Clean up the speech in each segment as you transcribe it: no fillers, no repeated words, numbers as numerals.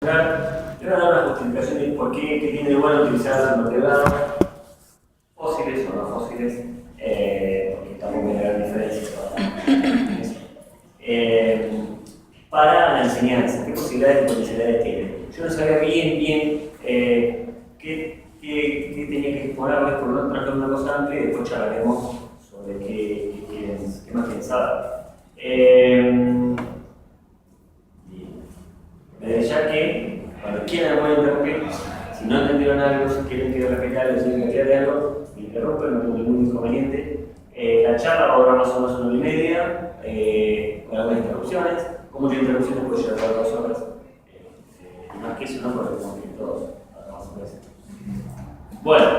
Te voy a dar una justificación de por qué tiene de bueno utilizar los invertebrados, fósiles o no fósiles, porque tampoco hay gran diferencia para la enseñanza. ¿Qué posibilidades y potencialidades tiene? Yo no sabía bien qué tenía que exponerles, por lo tanto traje una cosa amplia y después charlaremos sobre qué más quieren saber. Ya que, cuando quieran pueden interrumpir, si no entendieron algo, si quieren que repita algo, si quieren que aclare algo, me interrumpen, no tengo ningún inconveniente. La charla va a durar más o menos 1 hora y media, con algunas interrupciones. Con muchas interrupciones puede llegar a 2 horas. Y más que eso, no porque como que todos más o menos. Bueno.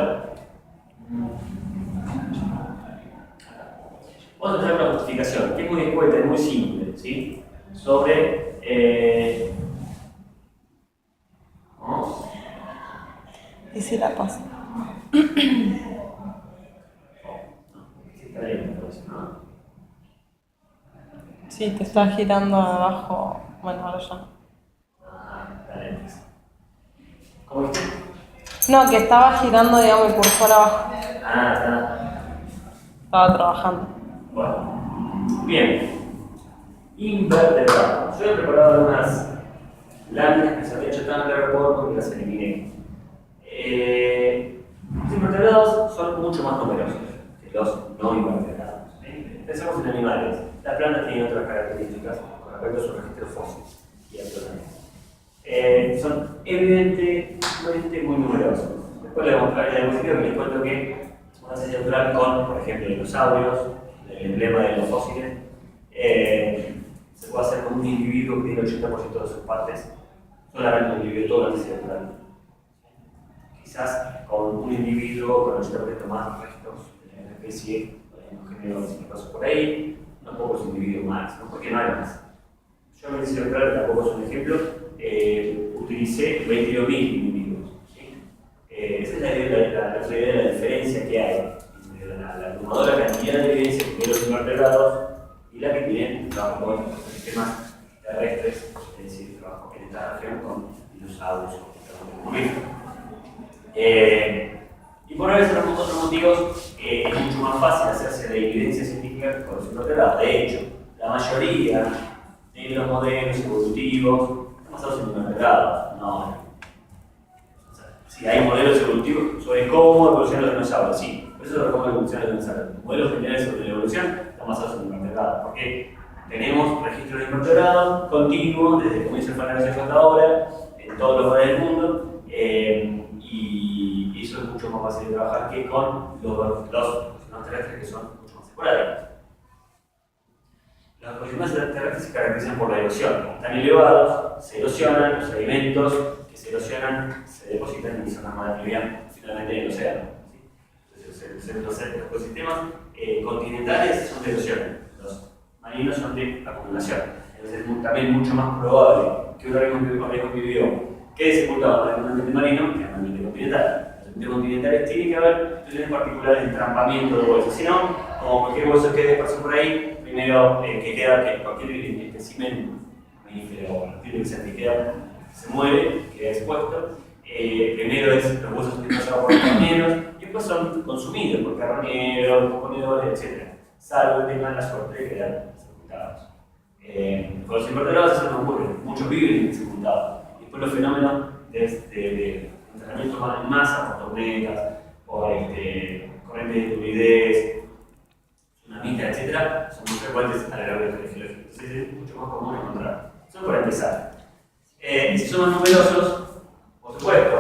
Vamos a traer una justificación, que es muy escueta, es muy simple, ¿sí? Sobre ¿y si la paso? Sí, te está girando abajo. Bueno, ahora ya. ¿Cómo viste? No, que estaba girando, digamos, el cursor abajo. Está. Estaba trabajando. Bueno. Bien. Invertebrados. Yo he preparado algunas láminas que se habían hecho tan largo porque las eliminé. Los invertebrados son mucho más numerosos que los no invertebrados. Pensemos en animales. Las plantas tienen otras características con respecto a su registro fósil y actualmente. Son evidentemente muy numerosos. Después le mostraré la diapositiva que les cuento que una serie natural con, por ejemplo, dinosaurios, el emblema de los fósiles, se puede hacer con un individuo que tiene el 80% de sus partes, solamente un individuo, toda la serie natural. Quizás con un individuo con el 80% más restos de la especie, en género, si paso por ahí, unos pocos individuos más, ¿no? Porque no hay más. Yo me hice claro que tampoco es un ejemplo, utilicé 22.000 individuos. ¿Sí? Esa es la idea de la diferencia que hay entre la abrumadora cantidad de evidencia que tienen los invertebrados y la que tienen trabajo con los sistemas terrestres, es decir, trabajo en esta región con dinosaurios o y por otros motivos es mucho más fácil hacerse de evidencia científica con los invertebrados. De hecho, la mayoría de los modelos evolutivos están basados en invertebrados. No. Si hay modelos evolutivos sobre cómo evolucionan los dinosaurios, sí, por eso es cómo evolucionan los dinosaurios. Los modelos generales sobre la evolución están basados en invertebrados, porque tenemos registros de invertebrados continuos desde que comienza el Paleoceno hasta ahora, en todos los lugares del mundo. Y eso es mucho más fácil de trabajar que con los terrestres que son mucho más esporádicos. Los ecosistemas terrestres se caracterizan por la erosión. Como están elevados, se erosionan, los sedimentos que se erosionan se depositan en zonas más de alivia, finalmente en el océano. ¿Sí? Entonces, los ecosistemas continentales son de erosión, los marinos son de acumulación. Entonces es también mucho más probable que un organismo vivió quede sepultado en un ambiente marino que en un ambiente continental. En los ambientes continentales tiene que haber situaciones particulares de entrampamiento de huesos. Si no, como cualquier hueso que despace por ahí, primero que queda que cualquier espécimen mamífero o reptil que se muere, queda expuesto. Primero es los huesos que pasan por los carroñeros y después son consumidos por carroñeros, por ponedores, etc. Salvo que tengan la suerte de quedar sepultados. Con los invertebrados eso no ocurre, muchos viven sepultados. Los fenómenos de entrenamiento en masa, por tormentas, por corrientes de turbidez, tsunamitas, etc., son muy frecuentes a lo largo del geológico. Entonces es mucho más común encontrar. Eso para empezar. Y si son más numerosos, por supuesto,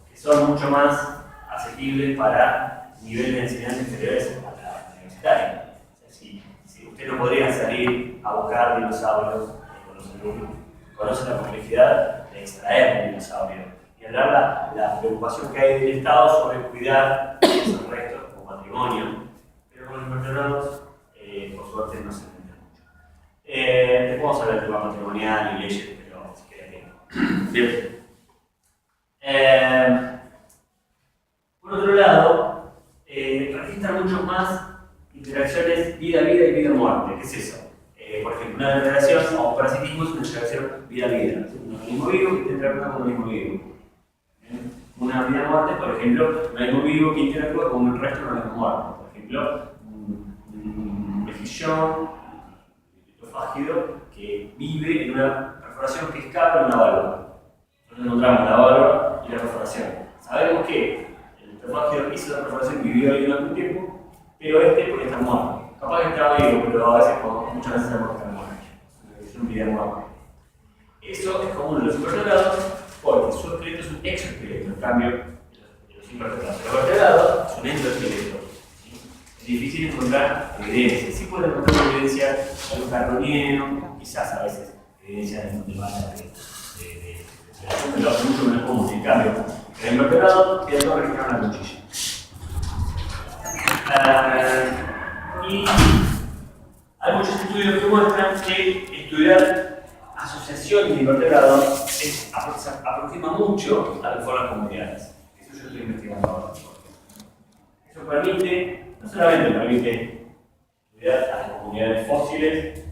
que son mucho más asequibles para niveles de enseñanza inferiores a la universitaria. O sea, si usted no podría salir a buscar dinosaurios con los alumnos, conoce la complejidad de extraer un dinosaurio y hablar la preocupación que hay del Estado sobre cuidar esos restos como patrimonio, pero con los invertebrados, por suerte, no se entiende mucho. Después vamos a hablar del tema patrimonial y leyes, pero si queda bien. Por otro lado, registran mucho más interacciones vida-vida y vida-muerte. ¿Qué es eso? Por ejemplo, una degradación o parasitismo es una interacción vida-vida. Un organismo vivo que está entrando en con un organismo vivo. Una vida muerte, por ejemplo, un organismo vivo que interactúa con el resto de un organismo muerto. Por ejemplo, un mejillón litofágido que vive en una perforación que escapa en una válvula. Nosotros encontramos la válvula y la perforación. Sabemos que el litofágido hizo la perforación y vivió ahí durante un tiempo, pero este porque está muerto. Capaz que estaba vivo, pero a veces, muchas veces sabemos que está muerto. Es una vida muerta. Eso es común en los invertebrados porque su esqueleto es un exoesqueleto, en cambio, de los invertebrados. El vertebrado es un endoesqueleto. Es difícil encontrar evidencia. Sí pueden encontrar evidencia de algo carroñero, quizás a veces evidencia de vaya pero hace mucho menos común. En cambio, el invertebrado queda todo registrado en la cuchilla. Y hay muchos estudios que muestran que estudiar asociaciones de invertebrados aproxima mucho a lo que fueron las comunidades. Eso yo estoy investigando ahora. Eso permite, no solamente permite estudiar a las comunidades fósiles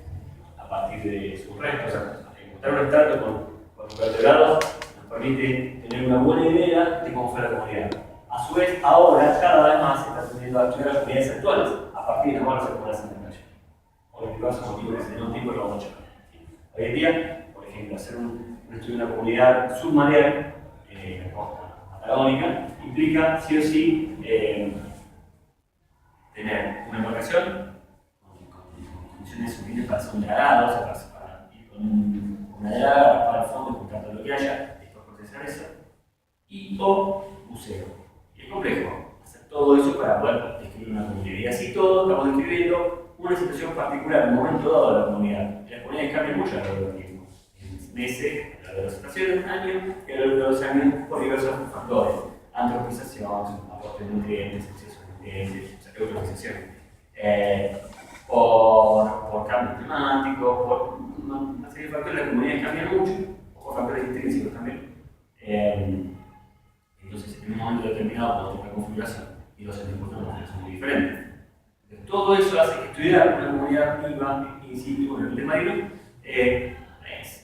a partir de sus restos, o sea, encontrar un estrato con invertebrados nos permite tener una buena idea de cómo fue la comunidad. A su vez, ahora cada vez más se está teniendo a estudiar las comunidades actuales a partir de las buenas comunidades en detalle. Por diversos motivos, en un tiempo lo vamos a checar. Hoy en día, por ejemplo, hacer un estudio de una comunidad submarina en la costa patagónica implica sí o sí tener una embarcación con condiciones suficientes para hacer un dragado, o sea, para ir con una draga para el fondo y juntar todo lo que haya, después procesar eso, o buceo. Y es complejo hacer todo eso para poder describir una comunidad. Y así todo estamos describiendo una situación particular, en un momento dado de la comunidad. Y las comunidades cambian mucho a lo largo del tiempo. En meses, a lo largo de las estaciones, años, y a lo largo de los años por diversos factores. Antropización, aporte de nutrientes, exceso de nutrientes, eutrofización. Por cambio climático, por una serie de factores, las comunidades cambian mucho, o por factores intrínsecos también. Entonces, en un momento determinado, cuando tenga configuración y los circunstancias son muy diferentes. Todo eso hace que estudiar una comunidad viva in situ en el tema marino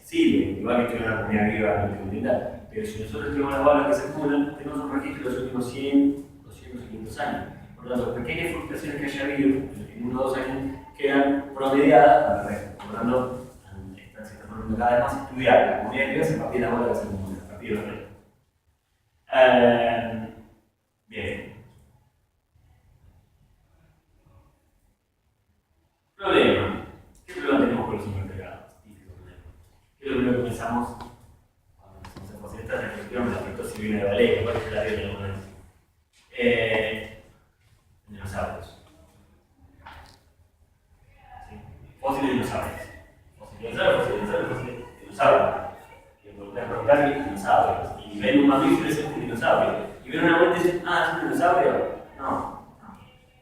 sirve, igual que estudiar una comunidad viva en el continental. Pero si nosotros tenemos las balas que se acumulan, tenemos un registro de los últimos 100, 200 y 500 años. Por lo tanto, pequeñas fluctuaciones que haya habido en 1 o 2 años quedan promediadas al resto. Por lo tanto, se está poniendo cada vez más estudiar la comunidad viva a partir de la bola que se acumula, a partir del resto. Bien. Problema. ¿Qué problema tenemos con los invertebrados? ¿Qué es lo primero que pensamos cuando empezamos a hacer esta reflexión de la fitosilvina de Vallejo? ¿Cuál es la vida de alguna vez? Dinosaurios. ¿Sí? Fósiles de dinosaurios. Fósiles de dinosaurios, fósiles de dinosaurios. Que volver a preguntar dinosaurios. Y ven un mamífero y es un dinosaurio. Y ven una vuelta y dicen, ¿es un dinosaurio? No.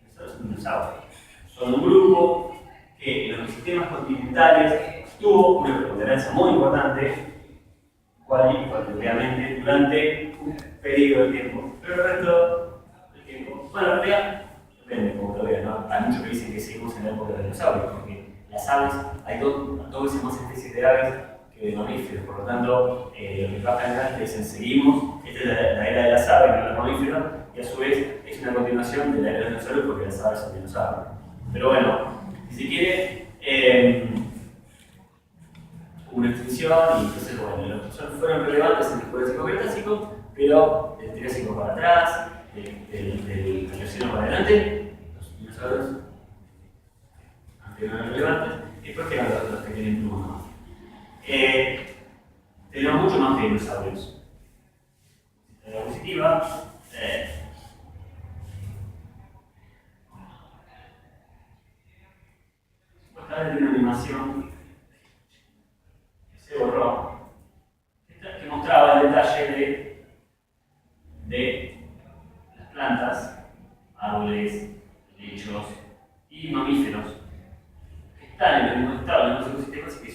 Dinosaurios son dinosaurios. Son un grupo que en los sistemas continentales tuvo una preponderancia muy importante, cualitativamente, durante un periodo de tiempo. Pero el resto del tiempo, bueno, en realidad, depende de cómo lo veas, ¿no? Hay muchos que dicen que seguimos en la época de los dinosaurios, porque las aves, hay dos veces más especies de aves que de mamíferos, por lo tanto, los que trabajan en aves dicen seguimos, esta es la era de las aves, no de los mamíferos, y a su vez es una continuación de la era de los dinosaurios porque las aves son dinosaurios. Pero bueno, si se quiere, una extinción y entonces, bueno, los dinosaurios fueron relevantes en el Jurásico Cretácico, pero del Triásico para atrás, del Paleoceno para adelante, los dinosaurios antes no eran relevantes, y después quedan los que tienen plumas más. Tenemos mucho más que dinosaurios. En la diapositiva, supuestamente una animación que se borró, que mostraba el detalle de las plantas, árboles, helechos y mamíferos que están en el mismo estado, en los ecosistemas y que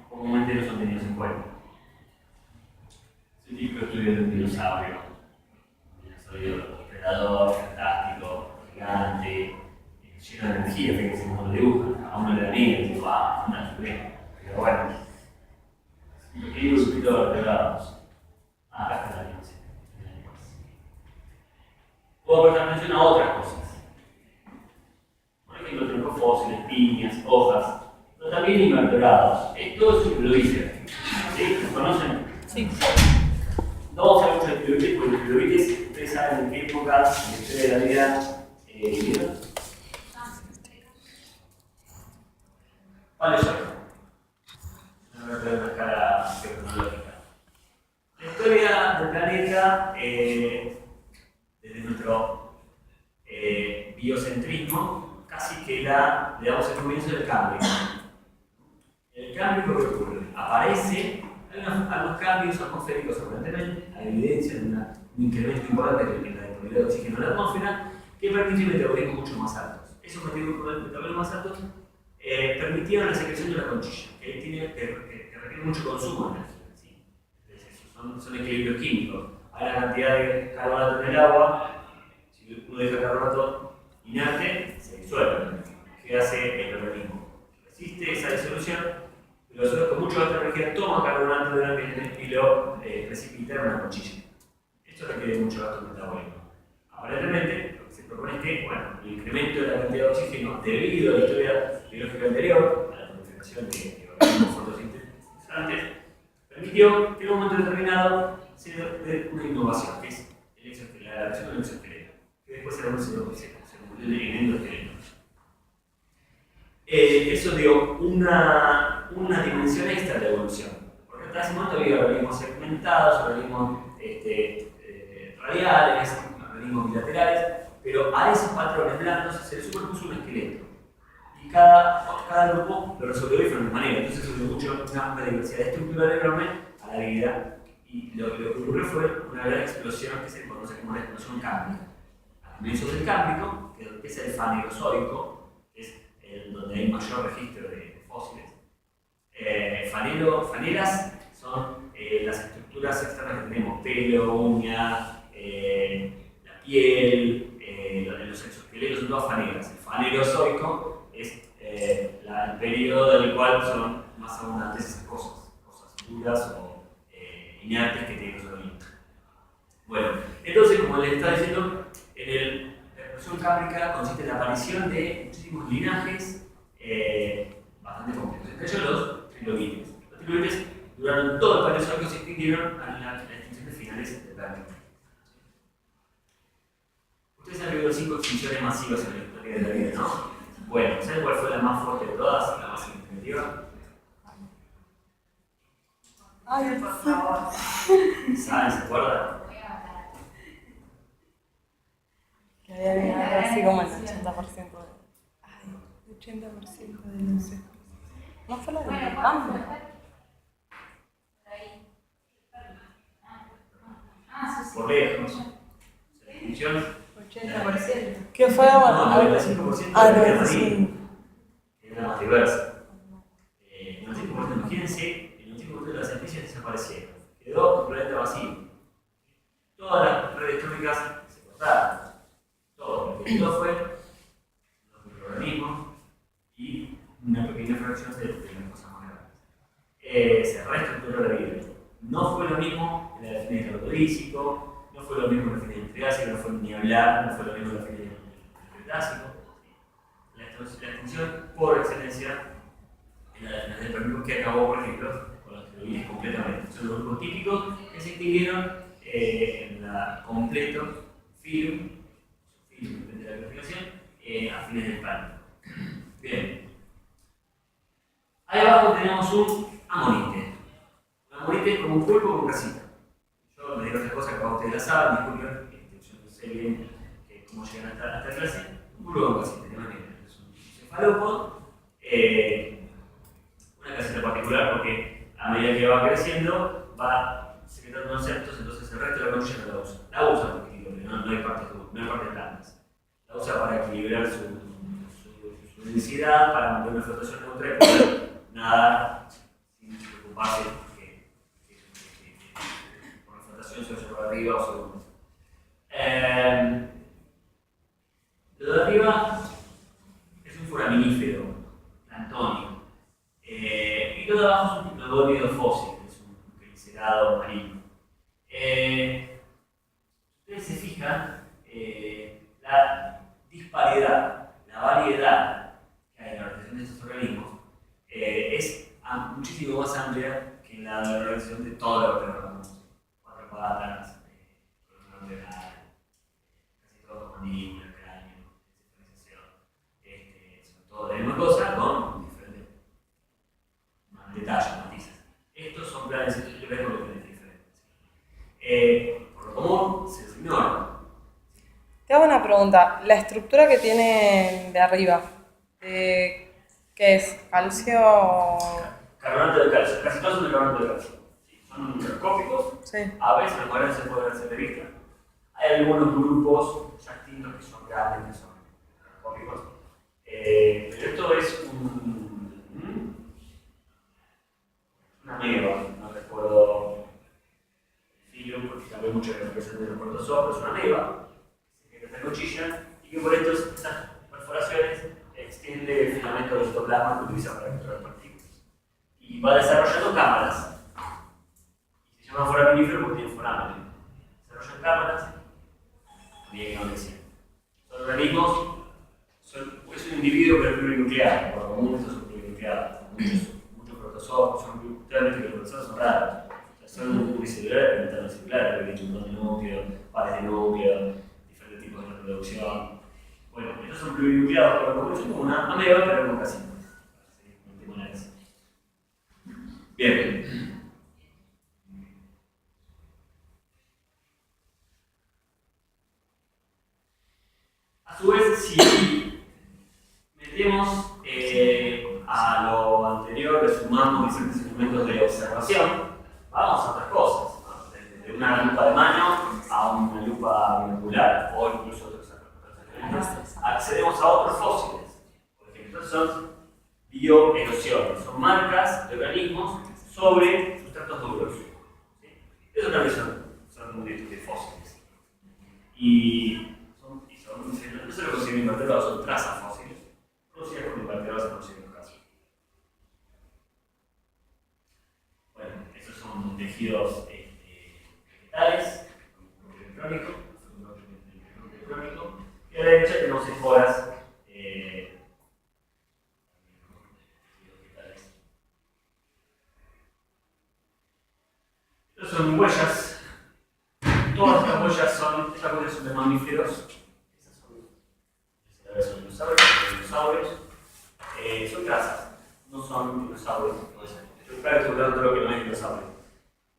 comúnmente no son tenidos en cuenta. Es el típico estudio de un dinosaurio. Un dinosaurio predador, fantástico, gigante, lleno de energía, fíjense cómo lo dibujan. A uno le da miedo y digo, no, pero bueno. Pequeños grupos de vertebrados. vertebrados. Esto es trilobites. ¿Sí? ¿Los conocen? Sí. No vamos a ver mucho de trilobites, porque los trilobites, ustedes saben en qué época, en la historia de la vida, vivieron. Paleozoico. No voy a tener una escala tecnológica. La historia del planeta, desde nuestro biocentrismo, casi que le damos el comienzo del cambio. El cambio que ocurre, aparece, hay algunos cambios atmosféricos aparentemente, hay evidencia de un incremento importante en la disponibilidad de oxígeno en la atmósfera que permite metabolismos mucho más altos. Esos metabolismos más altos permitieron la secreción de la conchilla, que requiere mucho consumo de energía. ¿Sí? Son equilibrios químicos. Hay una cantidad de carbonato en el agua, si uno deja carbonato inerte, se disuelve. ¿Qué hace el organismo? Resiste esa disolución, pero nosotros con mucha alta energía toma carbonato del ambiente y lo precipita en una conchilla. Esto requiere mucho gasto metabólico. Aparentemente, lo que se propone es que, bueno, el incremento de la cantidad de oxígeno debido a la historia biológica anterior, a la proliferación de organismos fotosintetizantes, permitió que en un momento determinado se dé una innovación, que es la adaptación del exoesqueleto, que después se convirtió en endoesqueleto. Eso dio una dimensión extra de la evolución, porque hasta ese momento había organismos segmentados, organismos radiales, organismos bilaterales, pero a esos patrones blandos se le superpuso un esqueleto. Y cada grupo lo resolvió de diferente manera. Entonces se dio una diversidad estructural enorme a la vida. Y lo que ocurrió fue una gran explosión que se conoce como la explosión cámbrica. Al comienzo del cámbrico, que es el fanerozoico, que es donde hay mayor registro de fósiles. Faneras son las estructuras externas que tenemos: pelo, uña, la piel, los exoesqueletos son todas faneras. El fanerozoico es el periodo del cual son más abundantes esas cosas duras o inertes que tienen los organismos. Bueno, entonces, como les estaba diciendo, la explosión cámbrica consiste en la aparición de muchísimos linajes bastante complejos, entre ellos los trilobites. Los trilobites duraron todo el Paleozoico y se extinguieron a las extinciones finales del Permiano. Ustedes han vivido 5 extinciones masivas en la historia de la vida, ¿no? Bueno, ¿saben cuál fue la más fuerte de todas? La más significativa. Ay, por favor. ¿Saben? ¿Se acuerdan? Que había ganado así como el 80% de... Ay, el 80% de los... ¿No fue la del cambio? Por lejos. La extinción. 80%. ¿Qué fue? No, el 95% Ah, de la no, sí. marina. Era la más diversa. El 95%, imagínense, el 95% de las especies desaparecieron. Quedó un planeta vacío. Todas las redes tróficas se cortaron. Todo. Lo que quedó fue los microorganismos y una pequeña fracción de las cosas más grandes. Se reestructuró la vida. No fue lo mismo en el fin del Ordovícico, no fue lo mismo en el fin del Triásico, no fue ni hablar, no fue lo mismo en el fin del Cretácico. La extinción por excelencia en la del Permiano, que acabó, por ejemplo, con los trilobites completamente. Son los grupos típicos que se extinguieron en la completo filum, depende de la clasificación, a fines del Permiano. Bien. Ahí abajo tenemos un amonite. Un amonite es como un pulpo con casita. Yo me digo otras cosas que a ustedes las saben, disculpen, yo no sé bien cómo llegan hasta esta clase. Un pulpo con casita, de manera. Es un cefalópodo. Una casita particular porque a medida que va creciendo va secretando unos septos, entonces el resto de la concha no la usa. La usa porque no hay partes blandas. La usa para equilibrar su densidad, para mantener una flotación neutra y poder nadar sin preocuparse que por la flotación se vaya por arriba o sobre. Lo de arriba es un foraminífero planctónico. Y lo de abajo es un diplodónido fósil, es un glicerado marino. Ustedes se fijan la disparidad, la variedad que hay en la organización de estos organismos es muchísimo más amplia que la relación de todo lo que conocemos. 4 patas, columna vertebral, casi todo con mandíbula, cráneo, diferenciación. Son todo la misma cosa con diferentes detalles, matices. Estos son planes completamente diferentes. Por lo común se los ignora. Te hago una pregunta. La estructura que tienen de arriba, ¿qué es? ¿Calcio o...? Carbonato de calcio. Casi todos son de carbonato de calcio. Sí, son microscópicos. Sí. A veces los cuales se pueden hacer de vista. Hay algunos grupos ya extintos que son grandes, que son microscópicos. Pero esto es una ameba. No recuerdo el filo porque cambió mucho la expresión de los protozoos, pero es una ameba. Que se cuchilla y que por estas perforaciones extiende el filamento del citoplasma que utiliza para capturar partículas. Y va desarrollando cámaras. Y se llama foraminífero porque tiene foramen. Desarrollan cámaras, bien no decía. Son organismos, es un individuo pero plurinuclear, por lo común estos son plurinucleados. Muchos protozoos, realmente los protozoos son raros. O sea, son unicelulares, pero celular, porque tienen un montón de núcleos, pares de núcleos, diferentes tipos de reproducción. Bueno, estos son plurinucleados, por lo común son como una ameba, pero con casi multimolares. Bien. A su vez, si metemos a lo anterior, le sumamos diferentes instrumentos de observación, vamos a otras cosas, ¿no? Desde una lupa de mano a una lupa binocular o incluso otros instrumentos. Accedemos a otros fósiles, por ejemplo, son bioerosiones, son marcas de organismos sobre sustratos duros. ¿Sí? Eso también son de fósiles. No se lo consiguen invertebrados, son trazas fósiles. Producidas con invertebrados en algunos casos. Bueno, estos son tejidos vegetales, electrónico, y a la derecha tenemos esporas vegetales. Estos son huellas. Todas estas huellas son de mamíferos. Son dinosaurios, son trazas, no son dinosaurios. Estoy calculando todo lo que no es dinosaurio.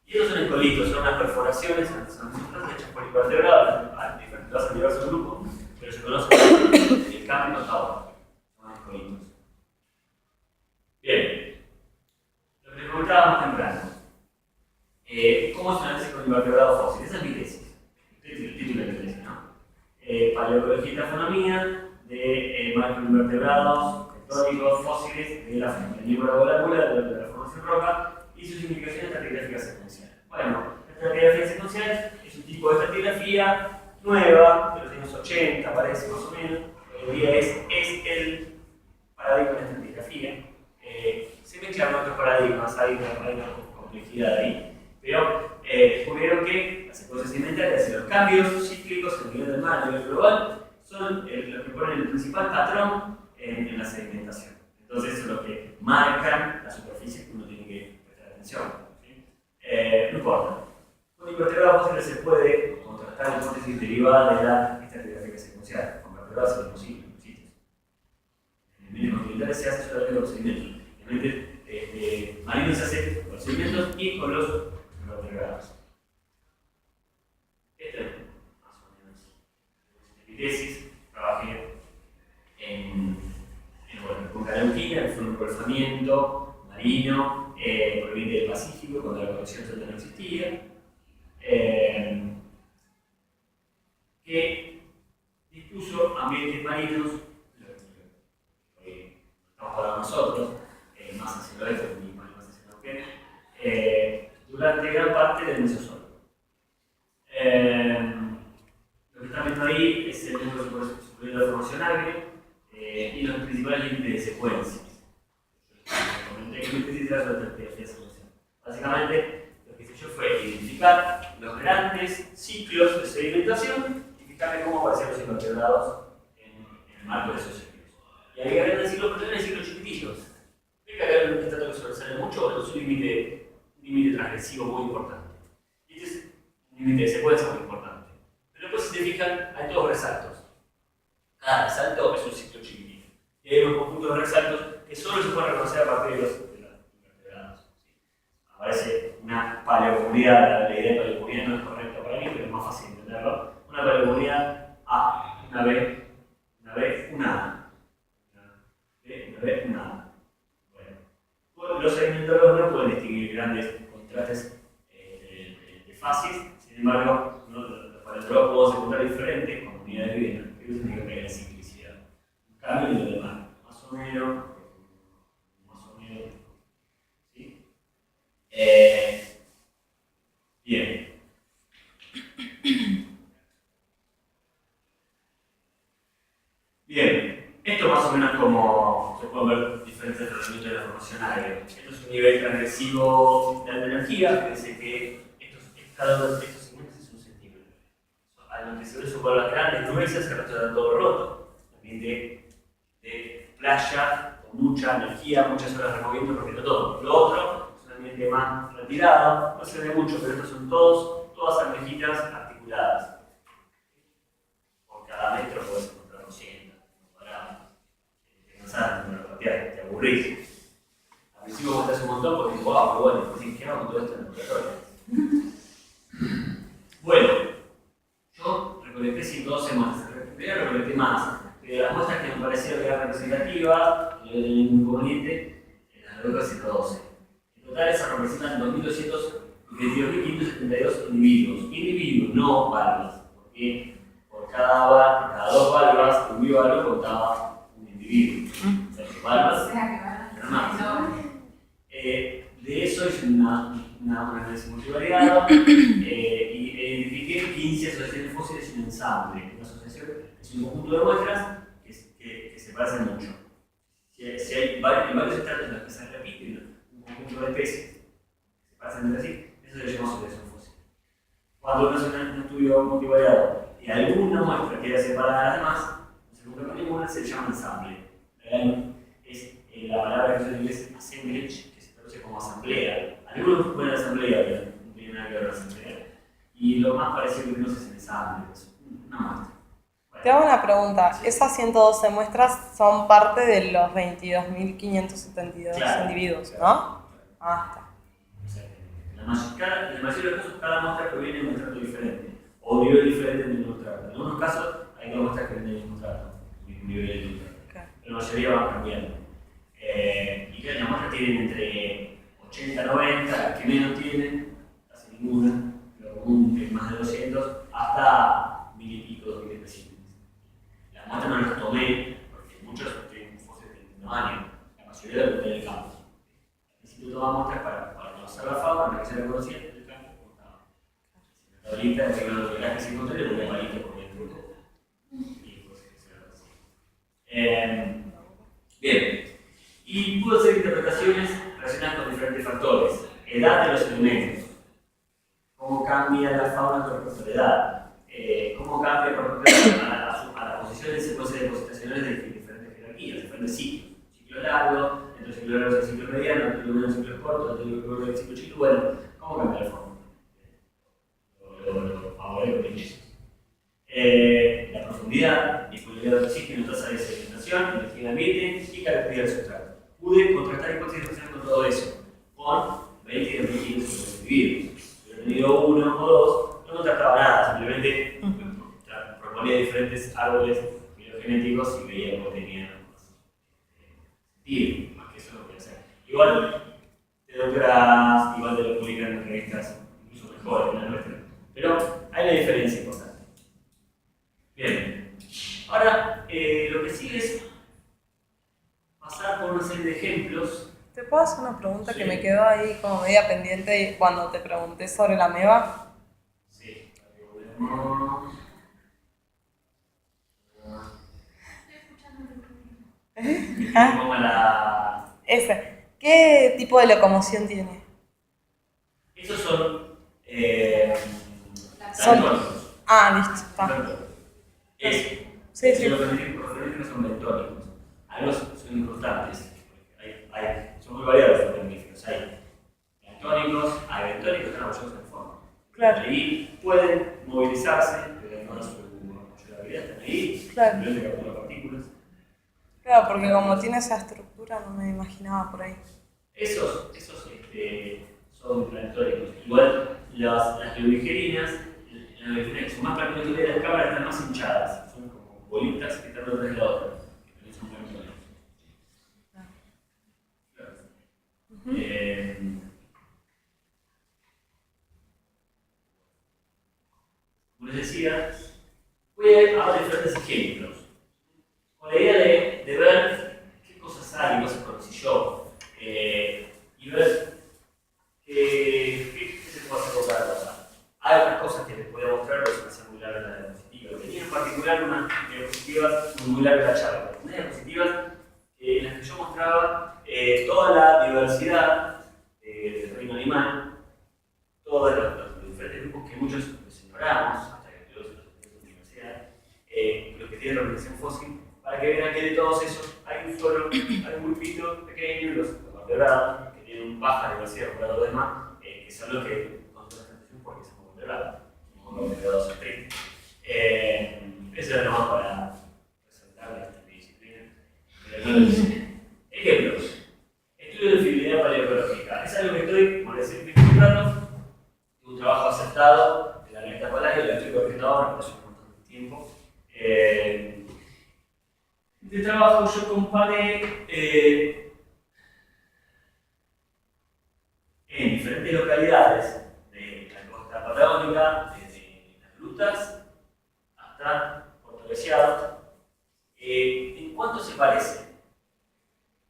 Y estos son escolitos, son unas perforaciones, son hechas por invertebrados, diferentes en diversos grupos, pero se conocen en el campo notado. Son escolitos. Bien, lo que les comentaba más temprano. ¿Cómo se análisis con invertebrados fósiles? Esa es mi tesis. El título de mi tesis, ¿no? Paleoecología y taxonomía de macroinvertebrados tectónicos fósiles de la familia Neuroglácula de la formación roca y sus implicaciones estratigráficas secuenciales. Bueno, la estratigrafía secuencial es un tipo de estratigrafía nueva, de los años 80 parece más o menos. Hoy en día es el paradigma de la estratigrafía. Se mezclan con otros paradigmas, hay una complejidad ahí, pero descubrieron que las secuencias sedimentarias y los cambios cíclicos en el nivel del mar a nivel global son los que ponen el principal patrón en la sedimentación. Entonces son los que marcan la superficie que uno tiene que prestar atención. ¿Sí? No importa. Con invertebrados fósiles se puede contrastar la hipótesis derivada de la estratigrafía secuencial. Con vertebrados es imposible, no existe. En medios continentales se hace solamente con los sedimentos. En medios marinos se hace con los sedimentos y con los vertebrados. Esto es más o menos mi tesis. Trabajé con caleuquina, fue un engolfamiento marino proveniente del Pacífico cuando la conexión celta no existía, que dispuso ambientes marinos, lo que estamos hablando nosotros, más hacia el oeste, más hacia el norte, durante gran parte del Mesozoico. Lo que están viendo ahí es el número superior de la formación agria y los principales límites de secuencias. Comenté que mi tesis era sobre estratigrafía secuencial. Básicamente, lo que hice yo fue identificar los grandes ciclos de sedimentación y fijarme cómo aparecían los invertebrados en el marco de esos ciclos. Y había grandes ciclos, pero también hay ciclos chiquititos. Fíjate que este dato que sobresale mucho es un límite transgresivo muy importante. Y este es un límite de secuencia muy importante. Pero después, si te fijan, hay todos resaltos. Cada resalto es un ciclo chiquitito. Y hay un conjunto de resaltos que solo se pueden reconocer a partir de los invertebrados. ¿Sí? Aparece una paleocomunidad, la idea de paleocomunidad no es correcta para mí, pero es más fácil entenderlo. Una paleocomunidad A, una B, una B, una A. Una B, una A. Bueno, los sedimentólogos no pueden distinguir grandes contrastes de fases, sin embargo, los paleontólogos podemos encontrar diferentes comunidades de vida. Eso significa que hay ciclicidad. Un cambio en lo demás, más o menos. ¿Sí? Bien. Bien. Esto más o menos como se pueden ver diferentes tratamientos de la formación aérea. Esto es un nivel transgresivo de alta energía, que dice que cada uno de estos segmentos es un centímetro. A lo que se ve por las grandes nubes, el resto está todo roto. Ambiente de playa, con mucha energía, muchas horas removiendo, rompiendo todo. Lo otro es un ambiente más retirado, no se ve mucho, pero estos son todas almejitas articuladas. Por cada metro puedes encontrar 200, cuadrados. Te cansás, te aburrís. Al principio vos estás un montón porque dices, wow, pero bueno, después ¿qué hago con todo esto en el laboratorio? Bueno, yo recolecté 112 muestras. Primero recolecté más, pero las muestras que me parecieron que eran representativas, yo tenía ningún inconveniente, las recolecté 112. En total esas representan 2.222.572 individuos, no valvas, porque por cada dos valvas, un bivalvo contaba un individuo. O sea, que valvas eran más. De eso hice un análisis multivariado y identifiqué 15 asociaciones fósiles y un ensamble. Una asociación es un conjunto de muestras que se parecen mucho. Si hay varios estratos en los que se repiten un conjunto de especies que se parecen entre sí, eso se llama asociación fósil. Cuando uno hace un estudio multivariado y alguna muestra queda separada de las demás, no se encuentra con ninguna, se llama ensamble. Es la palabra que se usa en inglés assemblage, que se traduce como asamblea. Algunos pueden asamblea, pero no tiene nada que ver con asamblea. Y lo más parecido que no es el ensamble, es una muestra. Bueno. Te hago una pregunta. Sí. Esas 112 muestras son parte de los 22.572 individuos, ¿no? Claro. Ah, está. O sea, en la mayoría de los casos, cada muestra proviene de un trato diferente, o un nivel diferente del mismo trato. En algunos casos, hay dos muestras que vienen del mismo trato, un nivel del mismo trato. Okay. Pero la mayoría van cambiando. Y que las muestras tienen entre 80 y 90, las que menos tienen, casi ninguna, lo común es más de 200, hasta 1000 y pico, 2300. Las muestras no las tomé, porque muchos tienen fósiles de tamaño, la mayoría las tomé del campo. Al principio tomaba muestras para conocer la fauna, para que se la conocía, del campo cortaba. Si la tablita, de los que se encontré, le ponía palito por dentro. Y cosas que se la conocían. Bien. Y pudo hacer interpretaciones relacionadas con diferentes factores. Edad de los elementos. Cómo cambia la fauna con respecto a la edad. Cómo cambia con respecto a la posición de secuencias depositacionales de diferentes jerarquías, diferentes ciclos. Ciclo largo, entre el ciclo largo y el ciclo mediano, entre el ciclo ciclo corto, entre el ciclo del ciclo chico. Bueno, cómo cambia la fauna. Lo favorezco de ellos. La profundidad, disponibilidad de oxígeno, tasa de sedimentación, energía del ambiente y características del sustrato. Pude contrastar hipótesis relacionadas con todo eso, con 20 y 25 individuos. Si hubiera tenido uno o dos, no contrastaba nada, simplemente proponía diferentes árboles filogenéticos y veía cómo tenían sentido, más que eso lo voy a hacer. Igual de doctoras, igual te lo publican en revistas incluso mejores que la nuestra, pero hay una diferencia importante. Bien, ahora lo que sigue es pasar por una serie de ejemplos. ¿Te puedo hacer una pregunta Sí. que me quedó ahí como media pendiente cuando te pregunté sobre la ameba? Sí, Ese. ¿Qué tipo de locomoción tiene? Esos son Son- bentónicos. Listo, está. Sí, sí. Los bentónicos son bentónicos. Algunos son incrustantes. son muy variados los planíferos. Hay planctónicos, hay bentónicos que están apoyados en el fondo. Claro. Ahí pueden movilizarse, pero no su mayor están ahí, Claro. simplemente capturan partículas. Claro, porque como tiene esa estructura no me imaginaba por ahí. Esos son planctónicos. Igual las leurigerinas, que son más planctónicos de las cámaras, están más hinchadas. Son como bolitas que están detrás de la otra. Que también son planctónicos. Como les decía, voy a dar diferentes ejemplos. Con la idea de ver qué cosas hay, qué cosas conocí yo. Y ver qué se puede hacer con cada cosa. Hay otras cosas que les voy a mostrar, pero se me hace muy larga la diapositiva. Tenía en particular unas diapositivas muy larga la charla. Unas diapositivas en las que yo mostraba toda la diversidad del reino animal, todos los diferentes grupos que muchos ignoramos, hasta que todos los de la universidad, los que tienen representación fósil, para que vean que de todos esos hay un grupito pequeño, los vertebrados, que tienen un baja diversidad comparado a los demás, que son los que controlan la atención porque somos vertebrados, somos vertebrados estrictos. Eso era nomás para resaltar esta disciplina. Ejemplos. Estudio de fidelidad paleobiológica. Es algo que estoy, como les decía, investigando. Un trabajo aceptado de la Alerta Palacio, lo estoy corrigiendo ahora, pero hace un montón de tiempo. De trabajo yo comparé en diferentes localidades de la costa patagónica, desde las grutas hasta Puerto Deseado, en cuánto se parecen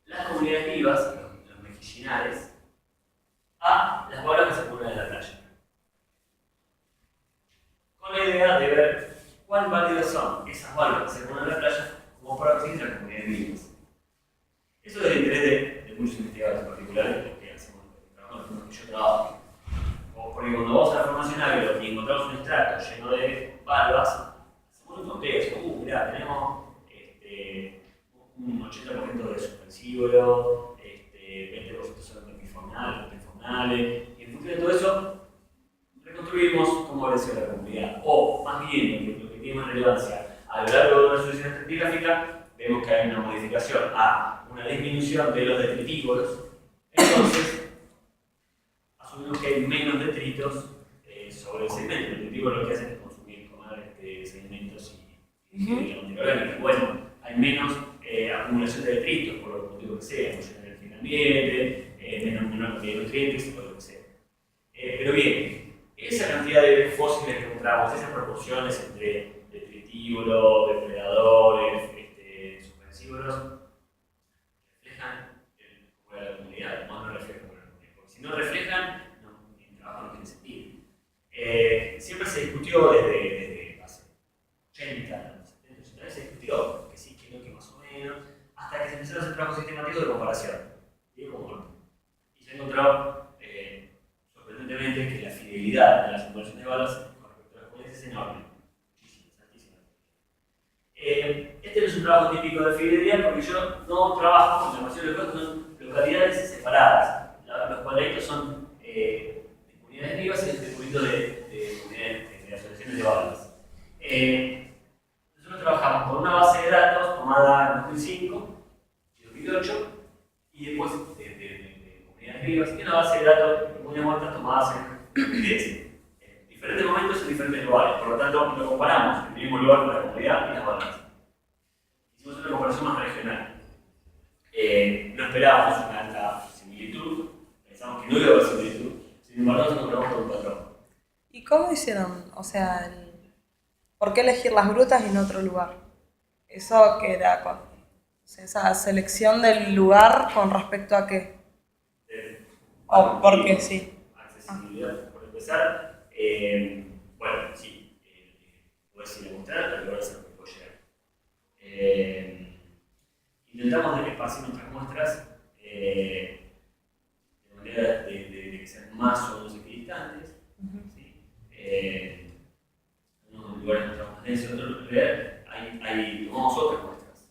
las comunidades vivas, los mejillinales, a las bolas que se ponen en la playa. Con la idea de ver cuán válidas son esas bolas que se ponen en la playa como para conseguir las comunidades vivas. Eso es el interés de muchos investigadores en particular, que hacemos con los que yo trabajo. Porque cuando vamos a la formación agro y encontramos un extracto lleno de valvas, hacemos un conteo, decimos, mirá, tenemos un 80% de suspensívoro, 20% son epifaunales, y en función de todo eso, reconstruimos cómo ha sido la comunidad. O, más bien, lo que tiene más relevancia, a lo largo de una sucesión estratigráfica, vemos que hay una modificación a una disminución de los detritívoros. Entonces, asumimos que hay menos detritos sobre el segmento. El detritívogo lo que hace es consumir, comer sedimentos y la materia orgánica. Bueno, hay menos acumulación de detritos, por lo motivo que sea, mayor energía en el ambiente, menor cantidad de nutrientes, por lo que sea. Pero bien, esa cantidad de fósiles que encontramos, esas proporciones entre detritívoro, depredadores, suspensívoros, reflejan cómo era la comunidad, no reflejan cómo era la comunidad. Porque si no reflejan, el trabajo no tiene sentido. Siempre se discutió desde hace 80, 70, 80 se discutió que sí, que no, que más o menos, hasta que se empezaron a hacer trabajos sistemáticos de comparación. Y se ha encontrado sorprendentemente que la fidelidad de las comparaciones de balas con respecto a las comunidades es enorme. Muchísimas, altísimas. Este no es un trabajo típico de fidelidad porque yo no trabajo con la información de los costos, son localidades separadas. Los cuadraditos son de comunidades vivas y el circuito de comunidades de asociaciones de balas. Nosotros trabajamos con una base de datos tomada en 2005 y 2008 y después de comunidades vivas y una base de datos de comunidades muertas tomadas en 2010. En diferentes momentos en diferentes lugares, por lo tanto lo comparamos en el mismo lugar con la comunidad y las balas. Hicimos una comparación más regional. No esperábamos una alta similitud, pensamos que no iba a haber similitud, sin embargo nos encontramos con un patrón. ¿Y cómo hicieron? O sea, ¿por qué elegir las grutas y en otro lugar? Eso que era esa selección del lugar con respecto a qué. O porque sí. Accesibilidad, por empezar. Bueno, sí, puedes ir a mostrar, pero ahora es lo que puedo llegar. Intentamos esparcir nuestras muestras de manera de que sean más o menos equidistantes. ¿Sí? En unos lugares mostramos más densos, en otros lugares tomamos otras muestras.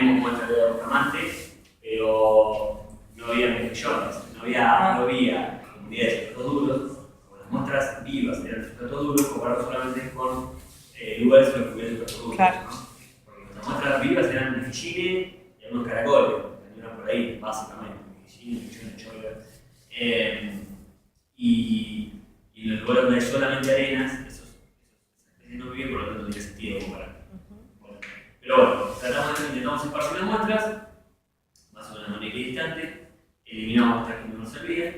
tenemos muestras de agua flamante, pero no había mejillones, no había comunidades de sustratos duros, como las muestras vivas eran sustratos duros, comparados solamente con lugares en los que hubiera sustratos duros. Claro. ¿No? Porque nuestras muestras vivas eran mejillines y algunos caracoles, que andan por ahí, básicamente, mejillines, mejillones, cholas. Y en los lugares donde hay solamente arenas, esas especies no viven, por lo tanto no tiene sentido comparar. Bueno, pero bueno, intentamos esparcir las muestras, más o menos de manera equidistante, eliminamos muestras que no nos servían,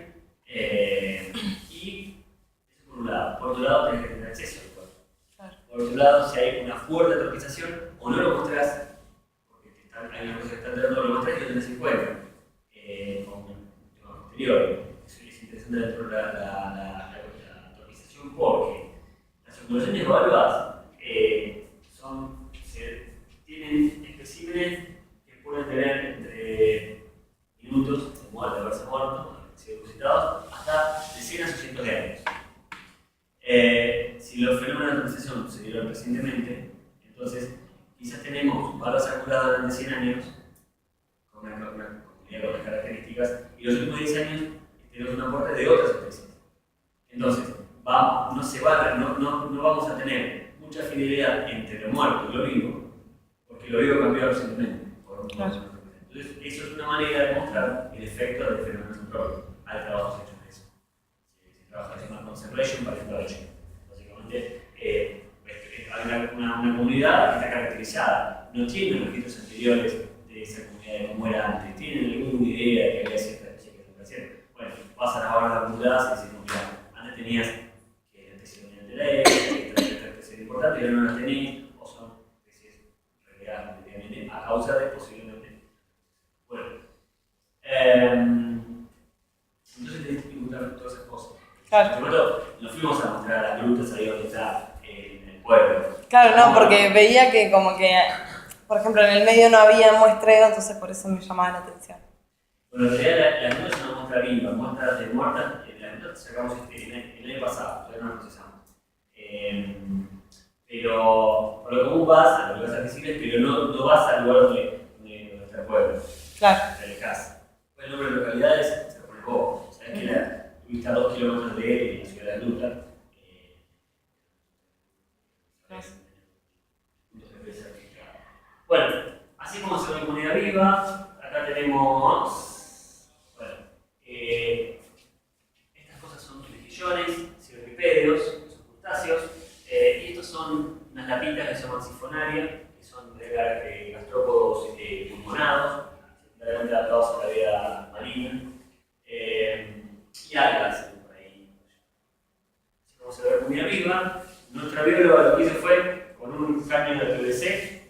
y eso por un lado. Por otro lado, tenés que tener acceso al cuerpo. Claro. Por otro lado, si hay una fuerte atrofización, o no lo mostrás, porque hay una cosa que está tratando de lo mostrás y lo tenés en cuenta, con un tema posterior. Es interesante dentro de la atrofización porque las circulaciones evaluadas tienen especímenes que pueden tener entre minutos de muerte, de haberse muerto, de sido depositados, hasta decenas o cientos de años. Si los fenómenos de atrofización se dieron recientemente, entonces quizás tenemos valores acumulados durante 100 años con una comunidad con otras características, y los últimos 10 años tenemos un aporte de otras especies. Entonces, no vamos a tener mucha fidelidad entre lo muerto y lo vivo, porque lo vivo cambió recientemente. Claro. Entonces, eso es una manera de mostrar el efecto del fenómeno antrópico. Hay trabajos hechos en eso. Se trabaja en llama conservation by exploration. Básicamente, hay una comunidad que está caracterizada, no tiene registros anteriores de esa comunidad de cómo era antes, tienen alguna idea de que había cierta especie que desaparecieron. Bueno, pasan ahora las acumuladas y dicen, mira, antes tenías que la especie dominante era esta, que esta especie era importante y ahora no las tenéis, o son especies relegadas efectivamente a causa de posiblemente. Bueno, entonces tenés que preguntar todas esas cosas. Claro. Por ejemplo, nos fuimos a mostrar las grutas ahí donde está el pueblo. Claro, no, porque veía que como que, por ejemplo, en el medio no había muestreo, entonces por eso me llamaba la atención. Bueno, en realidad la gruta es una muestra viva, muestras de muertas, la gruta sacamos el año pasado, todavía no la procesamos. Pero por lo común vas a los lugares accesibles, pero no vas al lugar donde está el pueblo. Claro. En el caso. El número de localidades se lo pones vos. Sabés que tuviste a 2 kilómetros de la ciudad de la gruta. Bueno, así como se ve una comunidad viva, acá tenemos, bueno, estas cosas son mejillones, cirripédeos, son crustáceos, y estos son unas lapitas que se llaman sifonaria, que son gastrópodos pulmonados, secundariamente adaptados a la vida marina, y algas por ahí. Así como se ve una comunidad viva, nuestra bióloga lo que hizo fue, con un caño de PVC,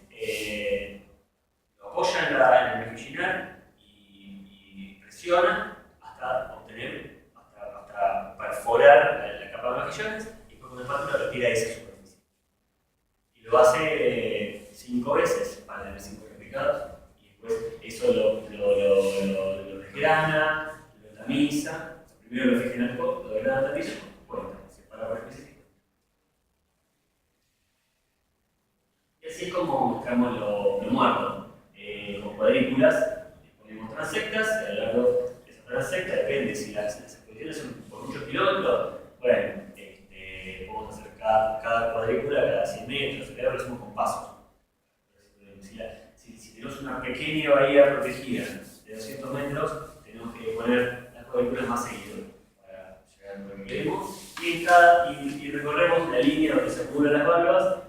lo apoya en el mejillinar y presiona hasta obtener, hasta perforar la capa de mejillones y después con el espátula retira esa superficie. Y lo hace 5 veces para tener 5 replicados y después eso lo desgrana, lo tamiza, o sea, primero lo fija en el pot, lo desgrana, tamiza, cuenta, separa por especie. Y así es como mostramos lo muerto. Con cuadrículas, ponemos transectas, y a lo largo de esa transecta, depende si las exposiciones son por muchos kilómetros, bueno, podemos hacer cada cuadrícula cada 100 metros, lo hacemos con pasos. Si tenemos una pequeña bahía protegida de 200 metros, tenemos que poner las cuadrículas más seguido para llegar a lo que queremos, y recorremos la línea donde se acumulan las valvas.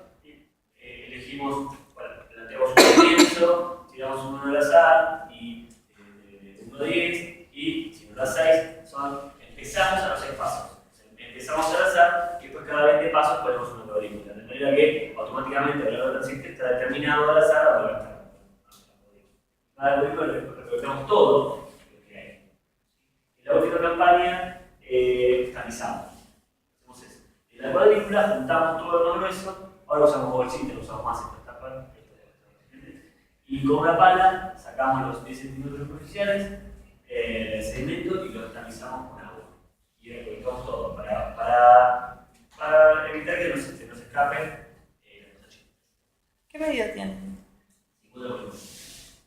Elegimos, planteamos un comienzo, tiramos un número al azar, y 1 a 10, y si nos da 6, empezamos a los 6 pasos. Empezamos al azar, y después cada 20 pasos ponemos una cuadrícula, de manera que automáticamente el valor del está determinado al azar a dónde está. Cada cuadrícula recolectamos todo lo que hay. En la última campaña, estabilizamos. Hacemos eso. En la cuadrícula juntamos todo lo más grueso. Ahora usamos bolsitas, usamos más esta tapa, y con una pala sacamos los 10 centímetros superficiales del sedimento y lo estabilizamos con agua. Y recolectamos todo para evitar que se nos escapen las cosas chicas. ¿Qué medida tienen? 50 minutos.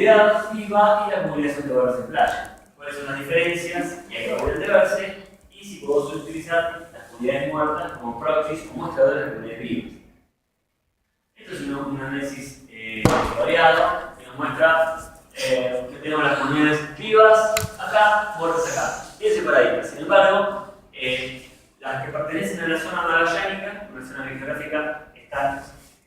comunidad viva y la comunidad salvadoreña en playa. ¿Cuáles son las diferencias? Y hay que obviamente verse. Y si podemos utilizar las comunidades muertas como proxies o mostradores de las comunidades vivas. Esto es un análisis variado que nos muestra que tenemos las comunidades vivas acá, muertas acá. Fíjense por ahí. Sin embargo, las que pertenecen a la zona magallánica, una zona geográfica, están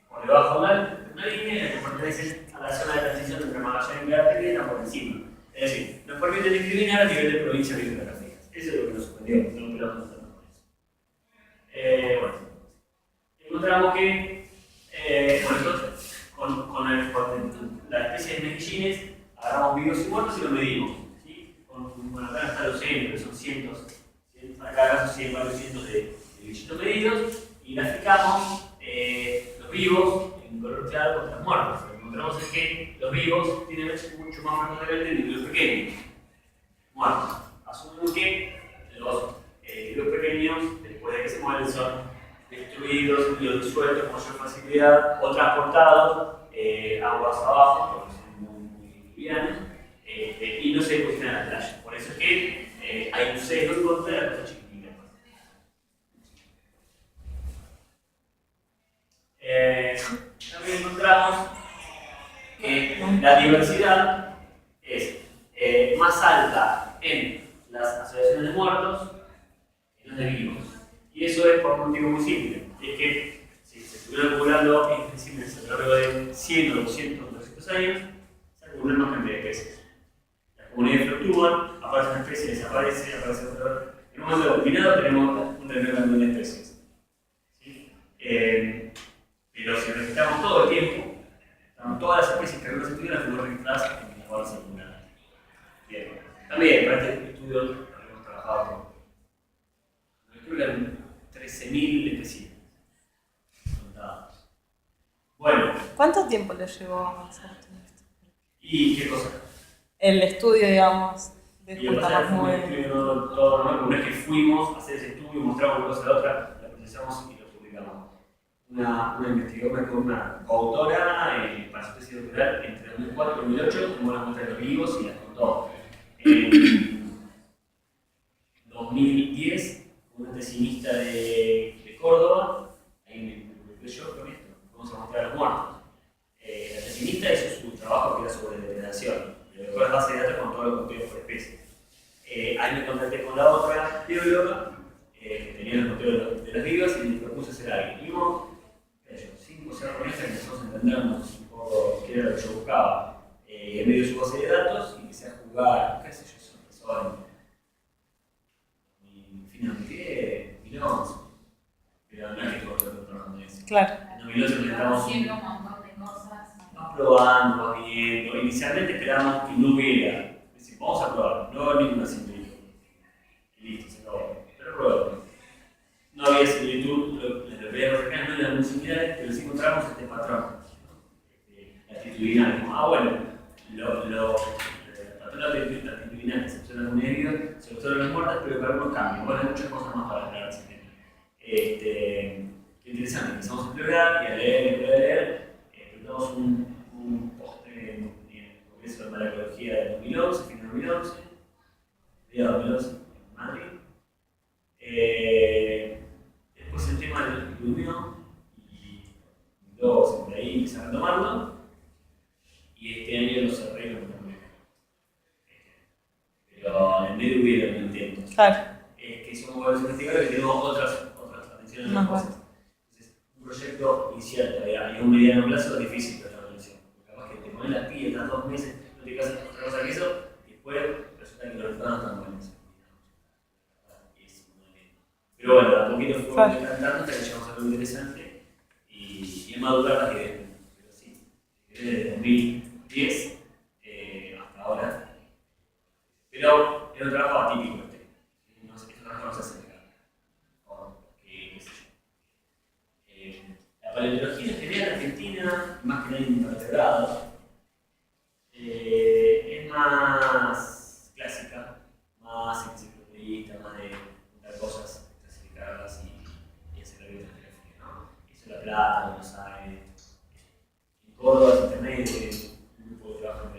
por debajo de una línea, y las que pertenecen a la zona de transición entre Magallanes y Argentina están por encima. Es decir, nos permite discriminar a nivel de provincias geográficas. Eso es lo que nos sorprendió, no esperamos contando con eso. Bueno, encontramos que con la especie de mejillines agarramos vivos y muertos y los medimos. ¿Sí? Bueno, acá están los centros, que son cientos, acá son varios cientos de bichitos medidos, y graficamos los vivos en color claro contra los muertos. Lo que encontramos es que los vivos tienen mucho más frecuentemente que los pequeños muertos. Asumimos que los pequeños, después de que se mueren, son destruidos y o disueltos con mayor facilidad o transportados aguas abajo, porque son muy livianos, y no se depositan en la playa. Por eso es que hay un sesgo en contra de las cosas chiquititas. También encontramos que la diversidad es más alta en las asociaciones de muertos que en las de vivos. Y eso es por un motivo muy simple. Es que si se estuvieran acumulando especímenes a lo largo de 100 o 200 o 300 años, se acumulan más cantidad de especies. Las comunidades fluctúan, aparece una especie, desaparece, aparece otra. En un momento determinado tenemos una gran cantidad de especies. ¿Sí? Pero si registramos todo el tiempo, todas las especies que alguna se tuvieran fueron registradas en las bases acumuladas. Bien. También para este estudio hemos trabajado con 13.000 especies contadas. Bueno. ¿Cuánto tiempo le llevó a hacer esto? ¿Y qué cosa? El estudio, digamos, de Y el pasado juntar fue las un estudio todo nuevo. Una vez que fuimos a hacer ese estudio, mostramos una cosa a la otra, la procesamos y lo publicamos. Una investigadora, una coautora para su tesis doctoral entre 2004 y 2008, tomó la muestra de los vivos y las contó. En 2010, una tesinista de Córdoba, ahí me involucré yo con esto, vamos a mostrar a los muertos. La tesinista hizo su trabajo que era sobre depredación, le dejó las bases de datos con todos los conteos por especie. Ahí me contacté con la otra bióloga, que tenía los conteos de las vivas, y le propuse hacer algo. Vimos 5 o 6 reuniones que empezamos a entendernos un poco qué era lo que yo buscaba. En medio de su base de datos, y empecé a jugar, qué sé yo, eso empezó en fin de 2011. Pero no es que todo el mundo trabajando en eso. Claro. En 2011 intentamos haciendo un montón de cosas. vas probando, vas viendo. Inicialmente esperábamos que no hubiera. Decimos, vamos a probar, no va a haber ninguna similitud. Y listo, se acabó. Pero probamos. No había similitud, las veíamos acá no eran muy similares, pero sí encontramos este patrón. Latitudinal. Bueno, el patrón latitudinal que se observa en la comunidad viva, se observa en las muertas, pero para algunos cambios. Bueno, hay muchas cosas más para aclarar ese tema. Qué interesante, empezamos a explorar y a leer. Presentamos un postre en el Congreso de Malacología de 2011, fin de 2011, día 2011, en Madrid. Después el tema del durmió y luego por ahí empezaron a tomarlo, y este año lo cerré con un pero en medio hubieron intentos. Claro. Que somos varios investigadores que tenemos otras atenciones a las cosas. Entonces, un proyecto inicial todavía y a un mediano plazo es difícil prestar atención. Capaz que te pones las pilas, estás 2 meses, no te casas otra cosa que eso, y después resulta que los resultados no están buenos. Pero bueno, a poquito fue cantando hasta que llegamos a algo interesante y madurar las ideas. Pero sí, desde 2010 hasta ahora. Pero es un trabajo atípico este. Este trabajo no se hace acá. ¿Qué sé yo? La paleontología en general argentina, más que nada en invertebrados, es más clásica, más enciclopedista, más de juntar cosas, clasificarlas y hacer la bibliografía, ¿no? Hizo La Plata, Buenos Aires. En Córdoba, internet, un grupo de trabajo en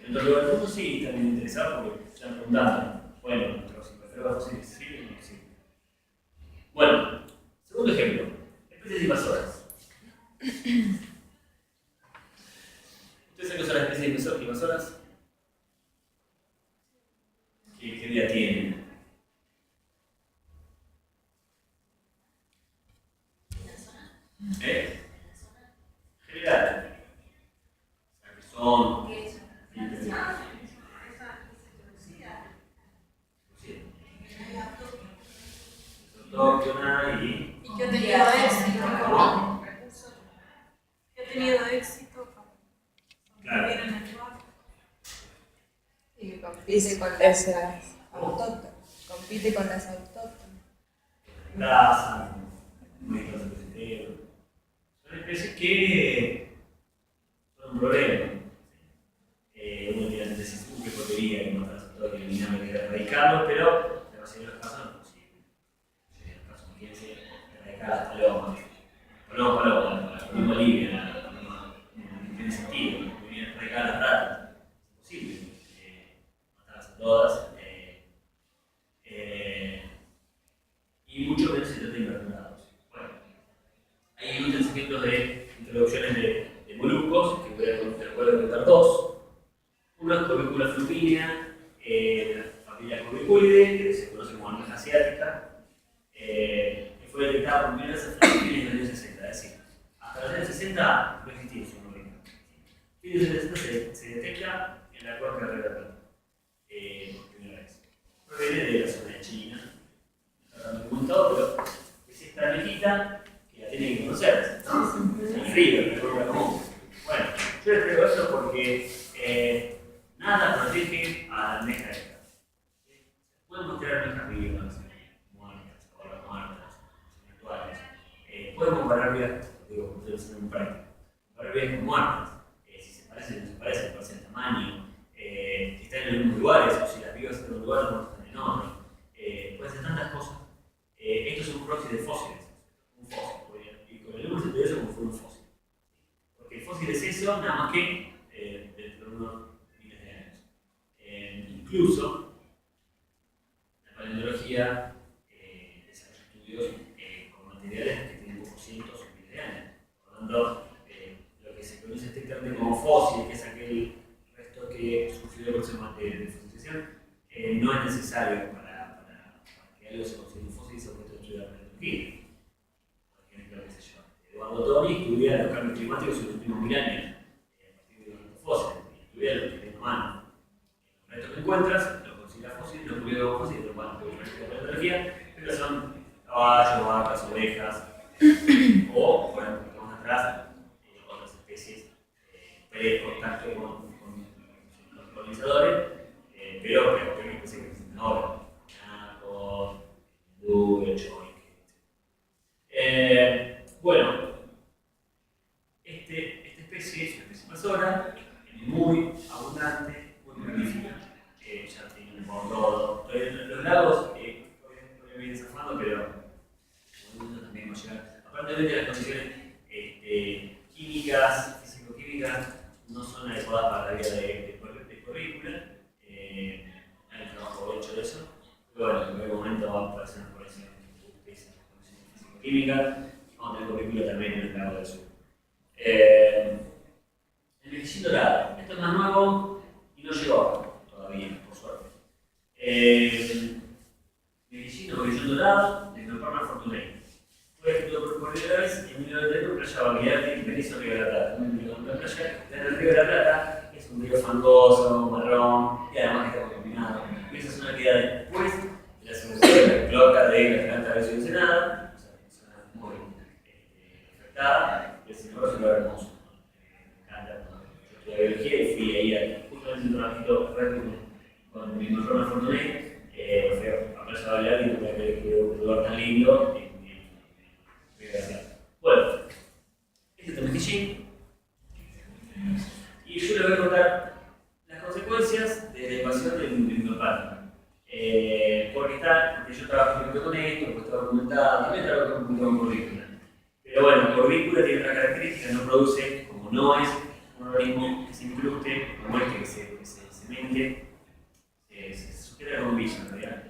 En otro lugar del mundo sí están interesados porque se están preguntando, bueno, nuestros invertebrados fósiles sirven o no sirven. Bueno, segundo ejemplo, especies invasoras. ¿Ustedes saben qué son las especies invasoras? ¿Qué vida tienen? General. O sea, que son. Autóctona y. ¿Y qué ha tenido éxito? ¿Cómo? ¿Qué ha tenido éxito? Claro. Y compite con las autóctonas. Compite con las autóctonas. Plaza, métodos de son especies que son un problema. Uno tiene antes que podría y matar a todo que eliminarlo y erradicarlo, pero en la mayoría de los casos no es posible. En los casos, imagínense, erradicar las palomas. La paloma libia, no tiene sentido. Viene a erradicar las ratas. Es imposible matarlas a todas. Y mucho menos se trata de invertebrados. Bueno, hay muchos ejemplos de introducciones de moluscos, que voy a comentar dos. Uno es Corbicula flupinea, la familia Corbiculidae, que se conoce como almeja asiática, que fue detectada por primera vez hasta los fines de los años 60. Es decir, hasta los años 60 no existía su nombre. En los años 60 se detecta en la cuenca de Río de la Plata, por primera vez. Proviene de la zona de China. No me he comentado, pero es esta almejita que la tienen que conocer. El frío, el color común. Bueno, yo les traigo esto porque nada protege a la almeja esta. Podemos tener almejas vivas, muertas, o muertas, virtuales. Podemos comparar vidas, digo, ustedes son en práctica. Comparar vidas con muertas. Si se parecen o no se parecen en tamaño, si están en los mismos lugares, o si las vivas están en un lugar, no están en otro. Pueden ser tantas cosas. Esto es un proxy de fósiles, un fósil, y con el número se te dice como fue un fósil. Porque el fósil es eso, nada más que dentro de unos miles de años. Incluso, la paleontología desarrolla estudios con materiales que tienen pocos cientos o miles de años. Por lo tanto, lo que se conoce estrictamente como fósil, que es aquel resto que surgió de proceso de fosilización, no es necesario para que algo se considere un fósil y se puede estudiar la paleontología. Por ejemplo, qué sé yo, Eduardo Toni estudia los cambios climáticos en los últimos 1000 años, a partir de los fósiles, y estudia lo que tiene en mano. Los restos que encuentras, los consideras fósiles, los consideras como fósiles, lo cual es de paleontología, pero son caballos, vacas, ovejas, o, por ejemplo, que más atrás, otras especies pre-contacto con los colonizadores, pero que especies que existen ahora. Bueno, esta especie es una especie invasora, muy abundante, muy prolífica, ya tienen por todo. Los lagos todavía vienen zafando, pero también va a llegar. Aparte de las condiciones químicas, físico-químicas, no son adecuadas para la vida de Corvícula. Hay un trabajo hecho de eso. Bueno, en algún momento va a aparecer una colección de esa condición físico-química. Vamos a tener Corvícula también en el lago del sur. El mejillín dorado. Esto es más nuevo y no llegó acá todavía, por suerte. Mejillín o mejillín dorado de Cloporna fortunae. Fue descubierto por primera vez en 1991 en Playa Baquilarte y Berizo, Río de la Plata. Una playa en el Río de la Plata, es un río fangoso, marrón y además que está contaminado. Y esa zona queda después de la segunda cloaca de la planta de Ensenada, o sea, una zona muy afectada, y es un lugar hermoso. Me encanta. Yo estudié biología y fui ahí justamente un trabajito con mi Cloporna fortunae. Fui a Playa Baquilarte y me quedé un lugar tan lindo. Bueno, este es el mejillín. Y yo les voy a contar las consecuencias de la invasión del microplano. Porque yo trabajo con esto, porque está documentado, también trabajo con Corvícula. Pero bueno, Corvícula tiene otra característica, no produce, como no es un organismo que se incruste, como este que se cemente, se sujeta con un bicho en realidad,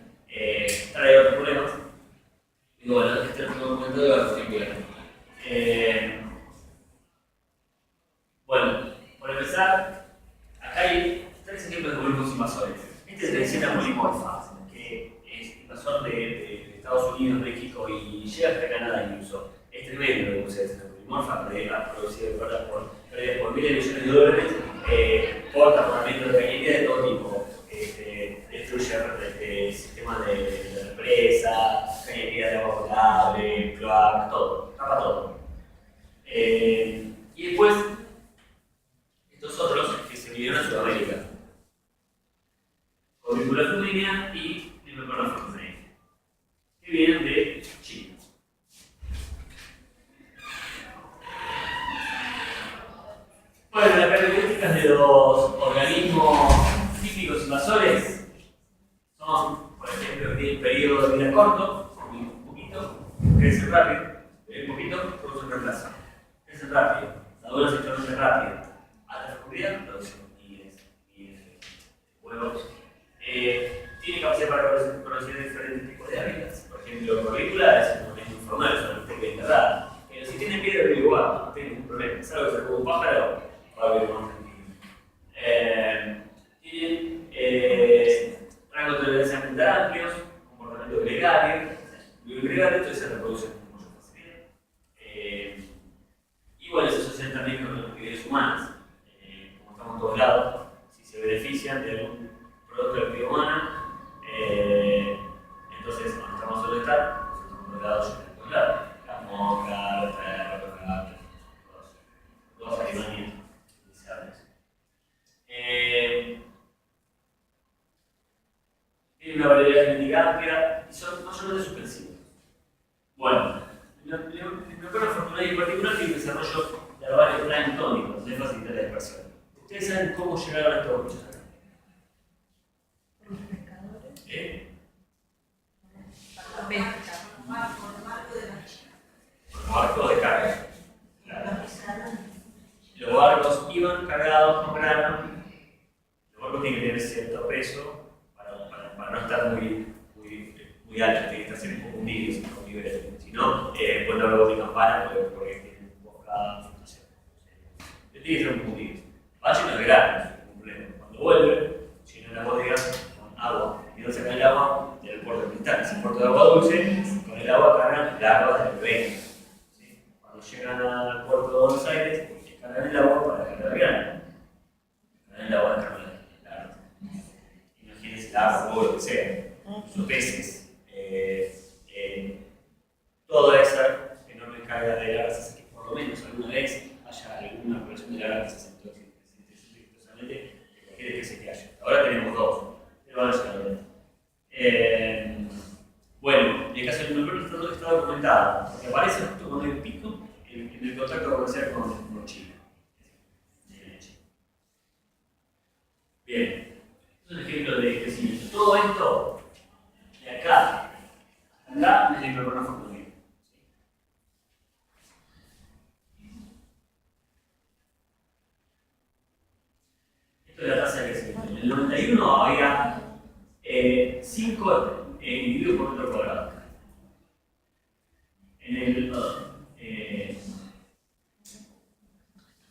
trae otros problemas. Y bueno, este es el documento de la película. Bueno, por empezar, acá hay 3 ejemplos de grupos invasores. Este es de escena polimorfa, que es invasor de Estados Unidos, México y llega hasta Canadá incluso. Es tremendo lo que usa escena polimorfa, ha producido por miles de millones de dólares, por taponamiento de cañería de todo tipo. Destruye sistemas de represa, cañería de agua potable, cloaca, todo, tapa todo. Y después, estos otros que se vinieron a Sudamérica, con vinculación línea y microcornaforme, que vienen de China. Bueno, las características de los organismos típicos invasores son, por ejemplo, que tienen periodo de vida corto, un poquito, crecen rápido, un poquito, producen reemplazo. Crecen rápido, maduran sexualmente rápido, alta fecundidad, producen y huevos. Tiene capacidad para conocer diferentes tipos de hábitats. Por ejemplo, corvícula es un organismo informal, es una bacteria enterrada. Pero si tiene piedra vive igual, no tiene ningún problema. Es algo que se come un pájaro, va a vivir más tranquilo. Tienen rangos de tolerancia muy amplios, comportamiento gregario. Lo gregario entonces se reproduce con mucha facilidad. Y bueno, se asocian también con las actividades humanas. Como estamos en todos lados, si se benefician de algún producto de la actividad humana, entonces cuando estamos sobre estar, estamos en todos lados, en todos lados. Las moscas, los perros, los gatos, todos animales utilizables. Tienen una variedad genética amplia y son mayormente suspensivos. Bueno, el mejor afortunado y en particular tiene desarrollo de larvales planctónicos de facilitar la dispersión. ¿Ustedes saben cómo llegaron a estos bichos acá? Por los pescadores. Los barcos de carga. Claro. Los barcos iban cargados con grano. Los barcos tienen que tener cierto peso para no estar muy altos, tienen que estar siempre un poco hundidos con niveles. Si no, después no lo de campana porque tienen boscadas, no sé. Tienen que estar un poco hundidos. Va lleno de grano, no es un problema. Cuando vuelve, llenan las bodegas con agua. Y no sacan el agua del puerto de cristal, es el puerto de agua dulce, con el agua cargan las aguas del bebé. ¿Sí? Cuando llegan al puerto de Buenos Aires, cargan el agua para cargar el grano. Cargan el agua de cargar. Imagínense el agua o lo que sea, los peces. Toda esa enorme carga de larvas hace que por lo menos alguna vez haya alguna población de larvas que se intoxique exitosamente de cualquier especie que haya. Ahora tenemos 2, pero van a llegar a ver. Bueno, en el caso del microorganismo está documentado, porque aparece justo cuando hay un pico en el contacto comercial con China. Bien, es un ejemplo de crecimiento. Todo esto, de acá hasta acá, es el microorganismo. Esto es la tasa de crecimiento. En el 91 había 5 individuos por metro cuadrado. En el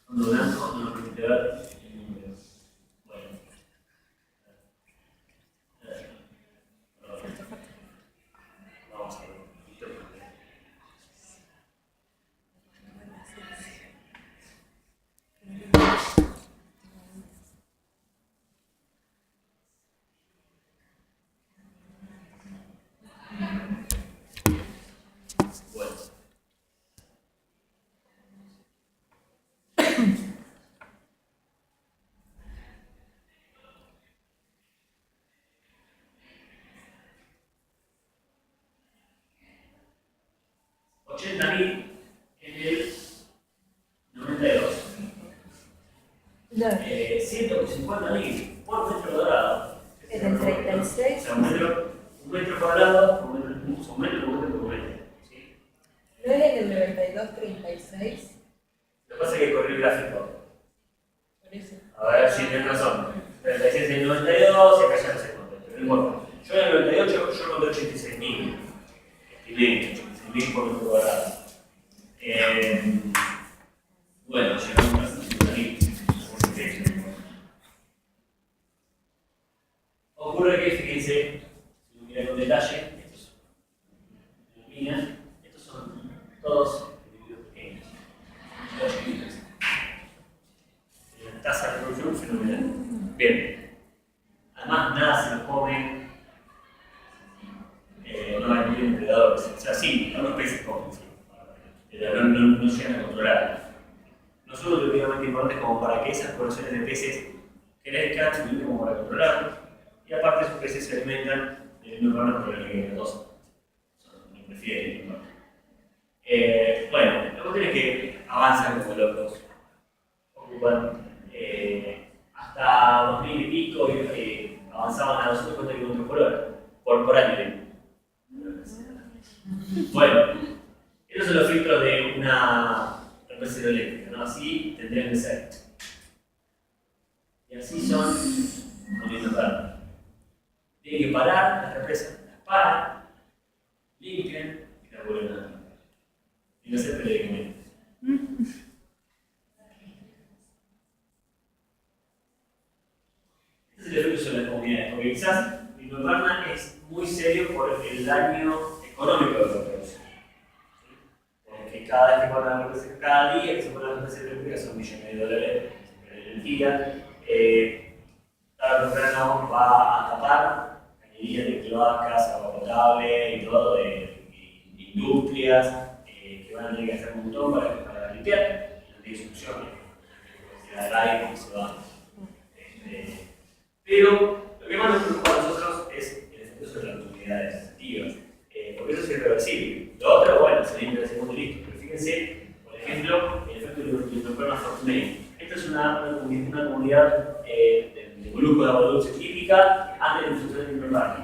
fondo blanco no nos permite ver el número. Bueno. Vamos a ver un poquito. Bueno. $80.000 en el 92. No, 150.000 por metro cuadrado. en el 36. O sea, un metro cuadrado, un metro por metro. ¿Sí? ¿No es en el 92-36? Lo que pasa es que corrió el gráfico. Por eso. A ver si tienes razón. ocurre que, fíjense, si uno mira con detalle, estos son todos individuos pequeños. Todos chiquitos. La tasa de reproducción fenomenal. Bien. Además, nada se los come. No hay muy depredadores. O sea, sí, algunos peces comen, sí. Pero no llegan a controlar. No son lo importantes como para que esas poblaciones de peces crezcan, sino como para controlarlos. Y aparte, esos peces se alimentan de una forma por la que los no prefieren. Bueno, la cuestión es que avanzan como locos. Ocupan hasta 2000 y pico avanzaban a 250 km por año. Bueno, estos son los filtros de una represa hidroeléctrica, ¿no? Así tendrían que ser. Y así son moviendo para. Tienen que parar las represas, las paran, limpian y las vuelven a dar. Y no se periódicamente. Este es el efecto sobre las comunidades, porque quizás Lindbergh es muy serio por el daño económico de la producción. Porque cada vez que ponen la represa, cada día que se pone la represa eléctrica son millones de dólares el día. Cada temprano va a tapar cañerías de cloacas, agua potable y todo, de industrias que van a tener que hacer un montón para limpiar, no tiene solución, la raíz que se va. Pero lo que más nos preocupa a nosotros es el efecto sobre las comunidades activas, porque eso es irreversible. Lo otro, bueno, sería interesante y listo, pero fíjense, por ejemplo, el efecto de Lindbergh Fortunae. Esta es una comunidad de moluscos de agua dulce típica antes de la introducción de Lindbergh.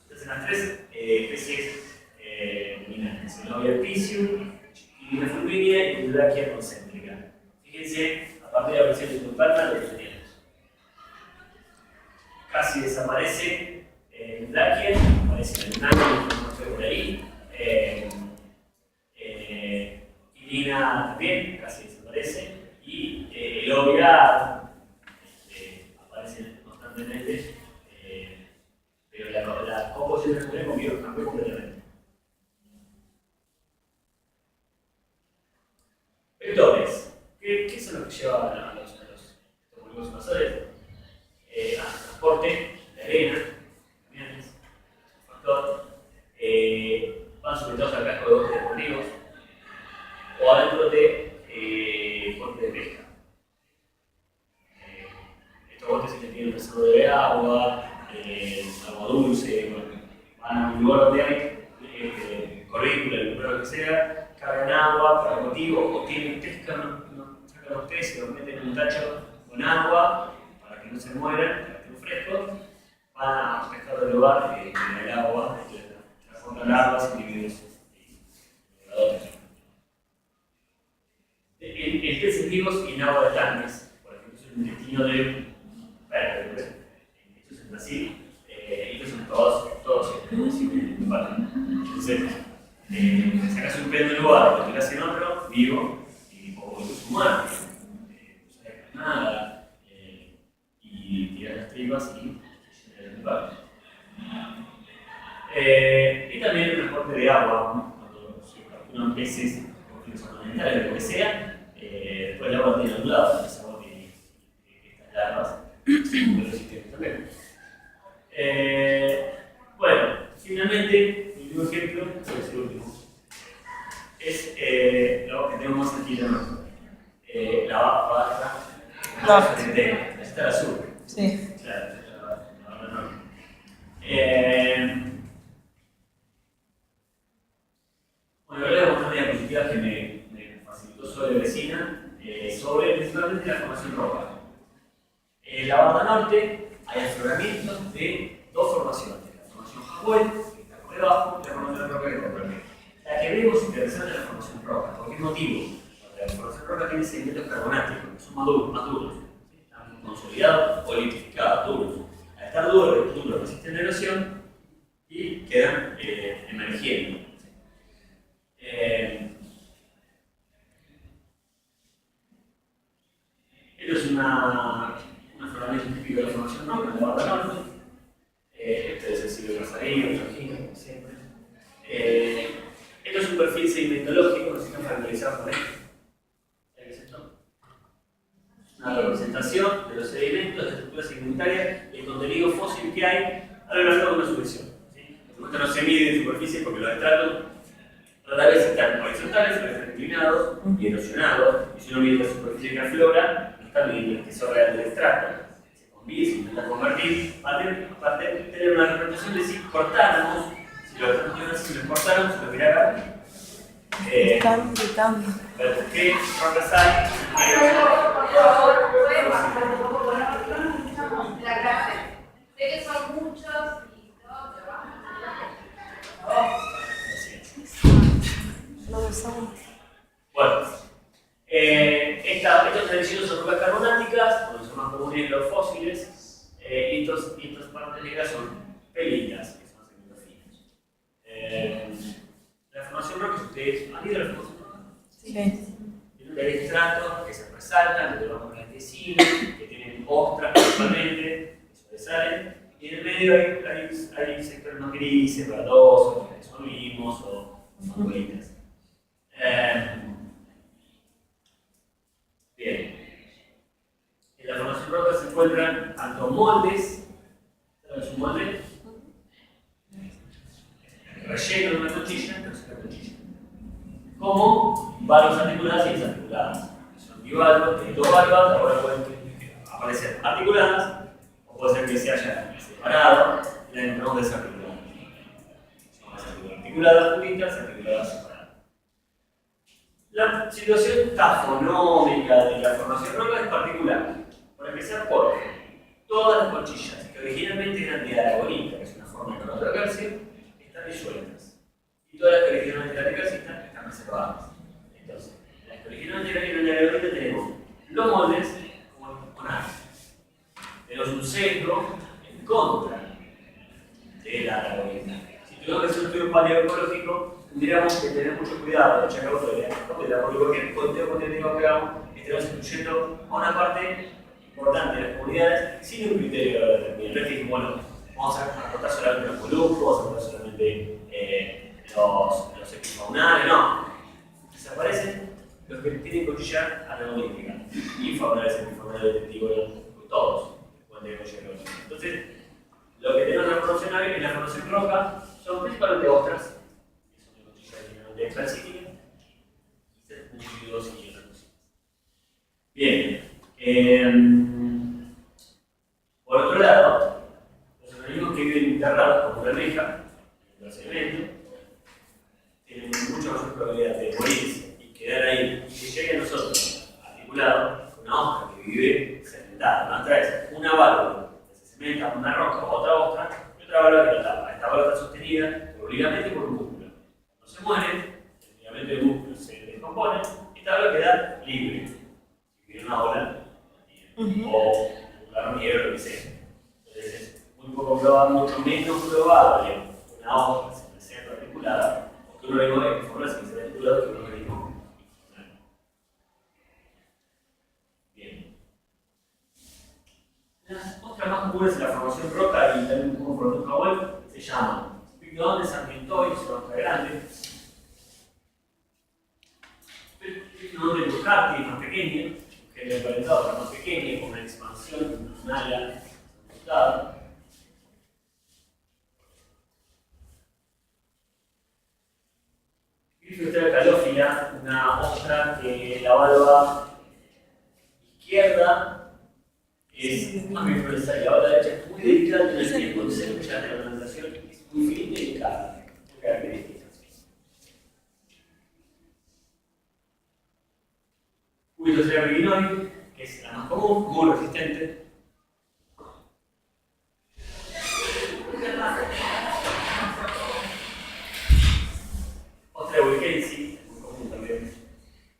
Estas son las tres especies dominantes: el Noviapicium, Chiquilina fulminea y Eudachia concéntrica. Fíjense, a partir de la versión de Lindbergh, lo que tenemos. Casi desaparece Eudachia, aparece en el año, no fue por ahí. Chiquilina también, casi desaparece. Y el Ovia aparece constantemente, pero la composición de cambió completamente. Vectores. ¿Qué son los que llevan a los moluscos invasores? Transporte de arena, camiones, un factor. Van sometidos al casco de botes deportivos o adentro de botes de pesca. Estos botes se tienen reserva de agua, agua dulce, bueno, van a un lugar donde hay corrícula, el lugar que sea, cargan agua para motivo o tienen pesca, sacan los peces, los meten en un tacho con agua para que no se mueran, para que estén frescos, van a pescar del lugar en el agua, transportan larvas, individuos y adultos. En peces vivos y en agua de tanques, por ejemplo, es un intestino de perro, esto es en Brasil, estos son todos entonces, sacas un pez de un lugar, lo tiras en otro, vivo, o incluso humano, no sacas nada, y tiras las tripas y llenas el lugar. Y también el transporte de agua, ¿no? Cuando se capturan peces, porque son fundamentales, lo que sea, después el agua tiene algún lado, esa agua tiene estas larvas, son muy resistentes también. Bueno, finalmente, mi último ejemplo, es el último, es lo que tenemos aquí de nuevo. La barra norte. Esta es la sur. Sí. Claro, la barra norte. Bueno, voy a mostrar una diapositiva que me facilitó sobre vecina, sobre principalmente la formación roca. En la barra norte hay afloramientos de dos formaciones: la formación Howell, que está por debajo, y la formación roca, que está por arriba. La que vemos interesante es la formación roca. ¿Por qué motivo? Porque la formación roca tiene sedimentos carbonáticos, que son más duros, ¿sí? Están consolidados o litificados, duros. Al estar duros resisten la erosión y quedan emergiendo. Esto es un afloramiento típico de la formación roca en la barra norte. ríos, anginas, como siempre. Esto es un perfil sedimentológico, no sé si están familiarizados con esto. ¿Qué es esto? Una representación de los sedimentos, de la estructura sedimentaria y el contenido fósil que hay a lo largo de una sucesión. ¿Sí? Esto no se mide en superficie porque los estratos rara vez están horizontales, pero están inclinados y erosionados, y si uno mide la superficie que aflora, no está midiendo el espesor real del estrato. Se convive, se intenta convertir, aparte de tener una representación de si cortáramos, si los estratos los cortáramos, se lo mirara acá. Están gritando. ¿Por qué rocas hay? La clase. Sé que son muchos y todo, pero Lo usamos. Bueno, estos residuos son rocas carbonáticas, donde son más comunes los fósiles, y estas partes negras son pelitas, que son segmentos finos. La formación roca, ustedes han ido a la formación roca. Sí. Tienen estratos que se resaltan, que tenemos blanquecinos, que tienen ostras principalmente, que sobresalen, y en el medio hay sectores más grises, verdosos, que son limos o bolitas. Bien. En la formación roca se encuentran tanto moldes, ¿sabes un molde? Relleno de una conchilla, pero es una conchilla, como valvas articuladas y desarticuladas. Son bivalvos, tienen dos valvas, ahora pueden aparecer articuladas, o puede ser que se hayan separado y las encontramos desarticuladas. Son articuladas juntitas, articuladas separadas. La situación tafonómica de la formación roca es particular, por empezar porque todas las conchillas que originalmente eran de aragonita, que es una forma de carbonato de calcio, están disueltas. Y todas las que originalmente eran de calcita están reservadas. Entonces, las que originalmente eran de aragonita tenemos los moldes como con A. Tenemos un sesgo en contra de la aragonita. Si tuviéramos que hacer un estudio paleoecológico, tendríamos que tener mucho cuidado de echar autoridad, porque cualquier contenido que hagamos estaremos excluyendo a una parte importante de las comunidades sin un criterio determinado. No es que, bueno, vamos a cortar solamente los moluscos, vamos a cortar solamente los equifaunales, no. Desaparecen los que tienen conchilla anabolítica, infaunales, equifaunales, detectivos, todos pueden tener conchilla anabolítica. Entonces, lo que tenemos en la formación roca son principalmente ostras, de calcítica, individuos y otras cositas. Bien, por otro lado, los organismos que viven enterrados, como la almeja, el sedimento, tienen mucha mayor probabilidad de morirse y quedar ahí, y que llegue a nosotros articulado con una ostra que vive cementada. Una vez, una válvula que se cementa con una roca o otra ostra, y otra válvula que la tapa. Esta válvula está sostenida obligadamente por un músculo. Cuando se muere, el ligamento del músculo se descompone y esta válvula queda libre. Si viene una ola o un carniero o lo que sea. Entonces es muy poco probable, mucho menos probable una ostra se presenta articulada o que un organismo de forma se presenta articulado que un organismo funcional. Bien. Las otras más comunes en la formación roca y también un poco por nuestra web se llaman pignones, sarmientoides, son más grandes. Pignones de Bucati más pequeños, que el emparentado era más pequeño, con una expansión, un ala, ajustada. Grifostera calófila, una ostra que la valva izquierda es más bien gruesa y la valva derecha es muy delicada en el tiempo, entonces la reglamentación es muy finita y delicada, características. Cubitostera virginoi, que es la más común, muy resistente. Otra Wilkensi, muy común también.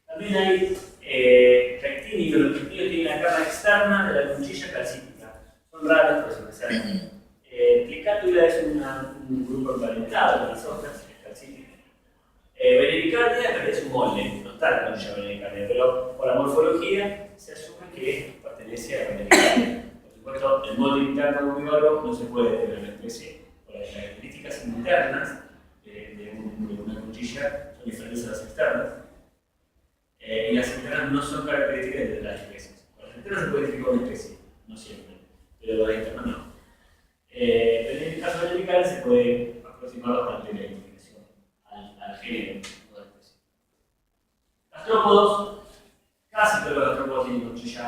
También hay pectínicos, los pectínicos tienen la capa externa de la conchilla calcítica. Son raros, pero se preservan. Plicátula es un grupo emparentado con las otras, es calcítica. Venericardia es un molde, no está la conchilla venericardia, pero por la morfología se asume que pertenece a la venericardia. Por supuesto, el molde interno de un bivalvo no se puede tener una especie por las características internas de una conchilla son diferentes a las externas. Y las internas no son características de las especies. Con las internas se puede identificar una especie, no siempre, pero con las internas no. En el caso de la vertical se puede aproximar bastante la identificación al género de la especie. Gastrópodos, casi todos los gastrópodos tienen conchilla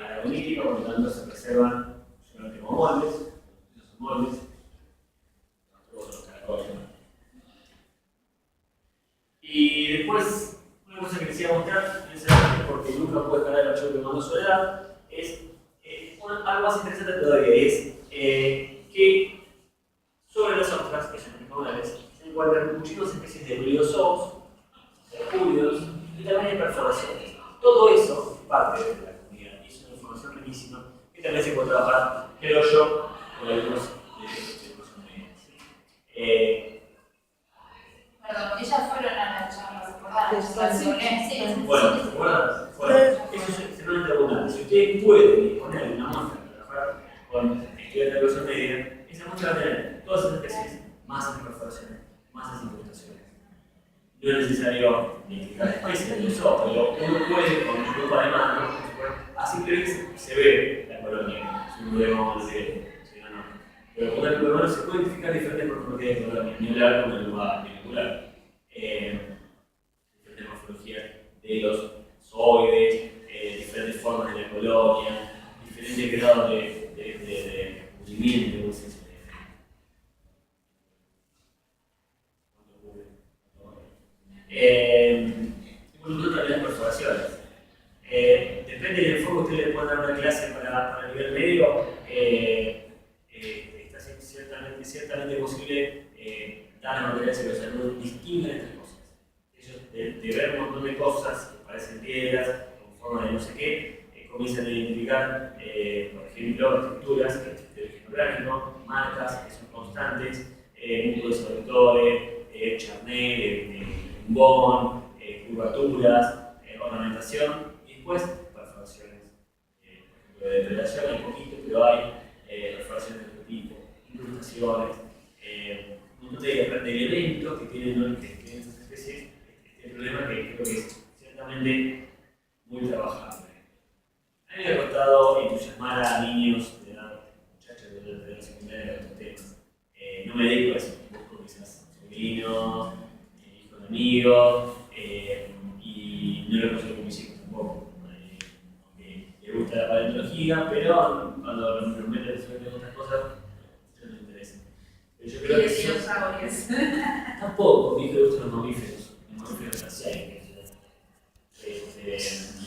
aragonítica, por lo tanto se preservan solamente como moldes, esos son moldes, los gastrópodos son los caracoles. Y después, una cosa que quisiera mostrar, porque nunca puede escalar el archivo que mandó Soledad, es algo más interesante todavía, es que sobre las ostras, que son animales, se encuentran muchísimas especies de briozoos, hercúleos y también hay perforaciones. Todo eso es parte de la comunidad y es una información riquísima que también se puede trabajar, creo yo, con algunos de los medios. Perdón, ellas fueron a la charla, ¿se acuerdan? Sí. Bueno, ¿se acuerdan? Eso es extremadamente abundante. Si ustedes pueden disponer de una muestra para trabajar con estudiantes de educación media, esa muestra va a tener todas esas especies, más esas perforaciones, más esas incrustaciones. No es necesario identificar especies de eso, pero uno puede, con un grupo de manos, así que se ve la colonia, si uno vemos pero con el grupo de manos se puede identificar diferentes morfologías de colonia, ni hablar con el lugar molecular. Diferentes morfologías de los zooides, diferentes formas de la colonia, diferentes grados de movimiento. Incluso también las perforaciones. Depende del enfoque que ustedes le puedan dar una clase para el nivel medio, está ciertamente posible dar una clase que los alumnos distingan estas cosas. Ellos, de ver un montón de cosas que parecen piedras, con forma de no sé qué, comienzan a identificar, por ejemplo, estructuras de genográfico, marcas que son constantes, núcleos de vectores, charnel, bombón, curvaturas, ornamentación y después perforaciones. Por ejemplo, de depredación hay poquito, pero hay perforaciones de otro tipo, incrustaciones, un montón de elementos que tienen estas especies. Este problema que creo que es ciertamente muy trabajable. A mí me ha costado entusiasmar a niños de edad, muchachos de la secundaria de estos temas. No me dedico a eso, busco quizás sobrinos, hijos de amigos, y no lo consigo con mis hijos tampoco. Aunque le gusta la paleontología, pero cuando nos meten sobre otras cosas, no les interesa. Pero yo creo que dinosaurios. tampoco, a mi hijo le gustan los mamíferos terciarios.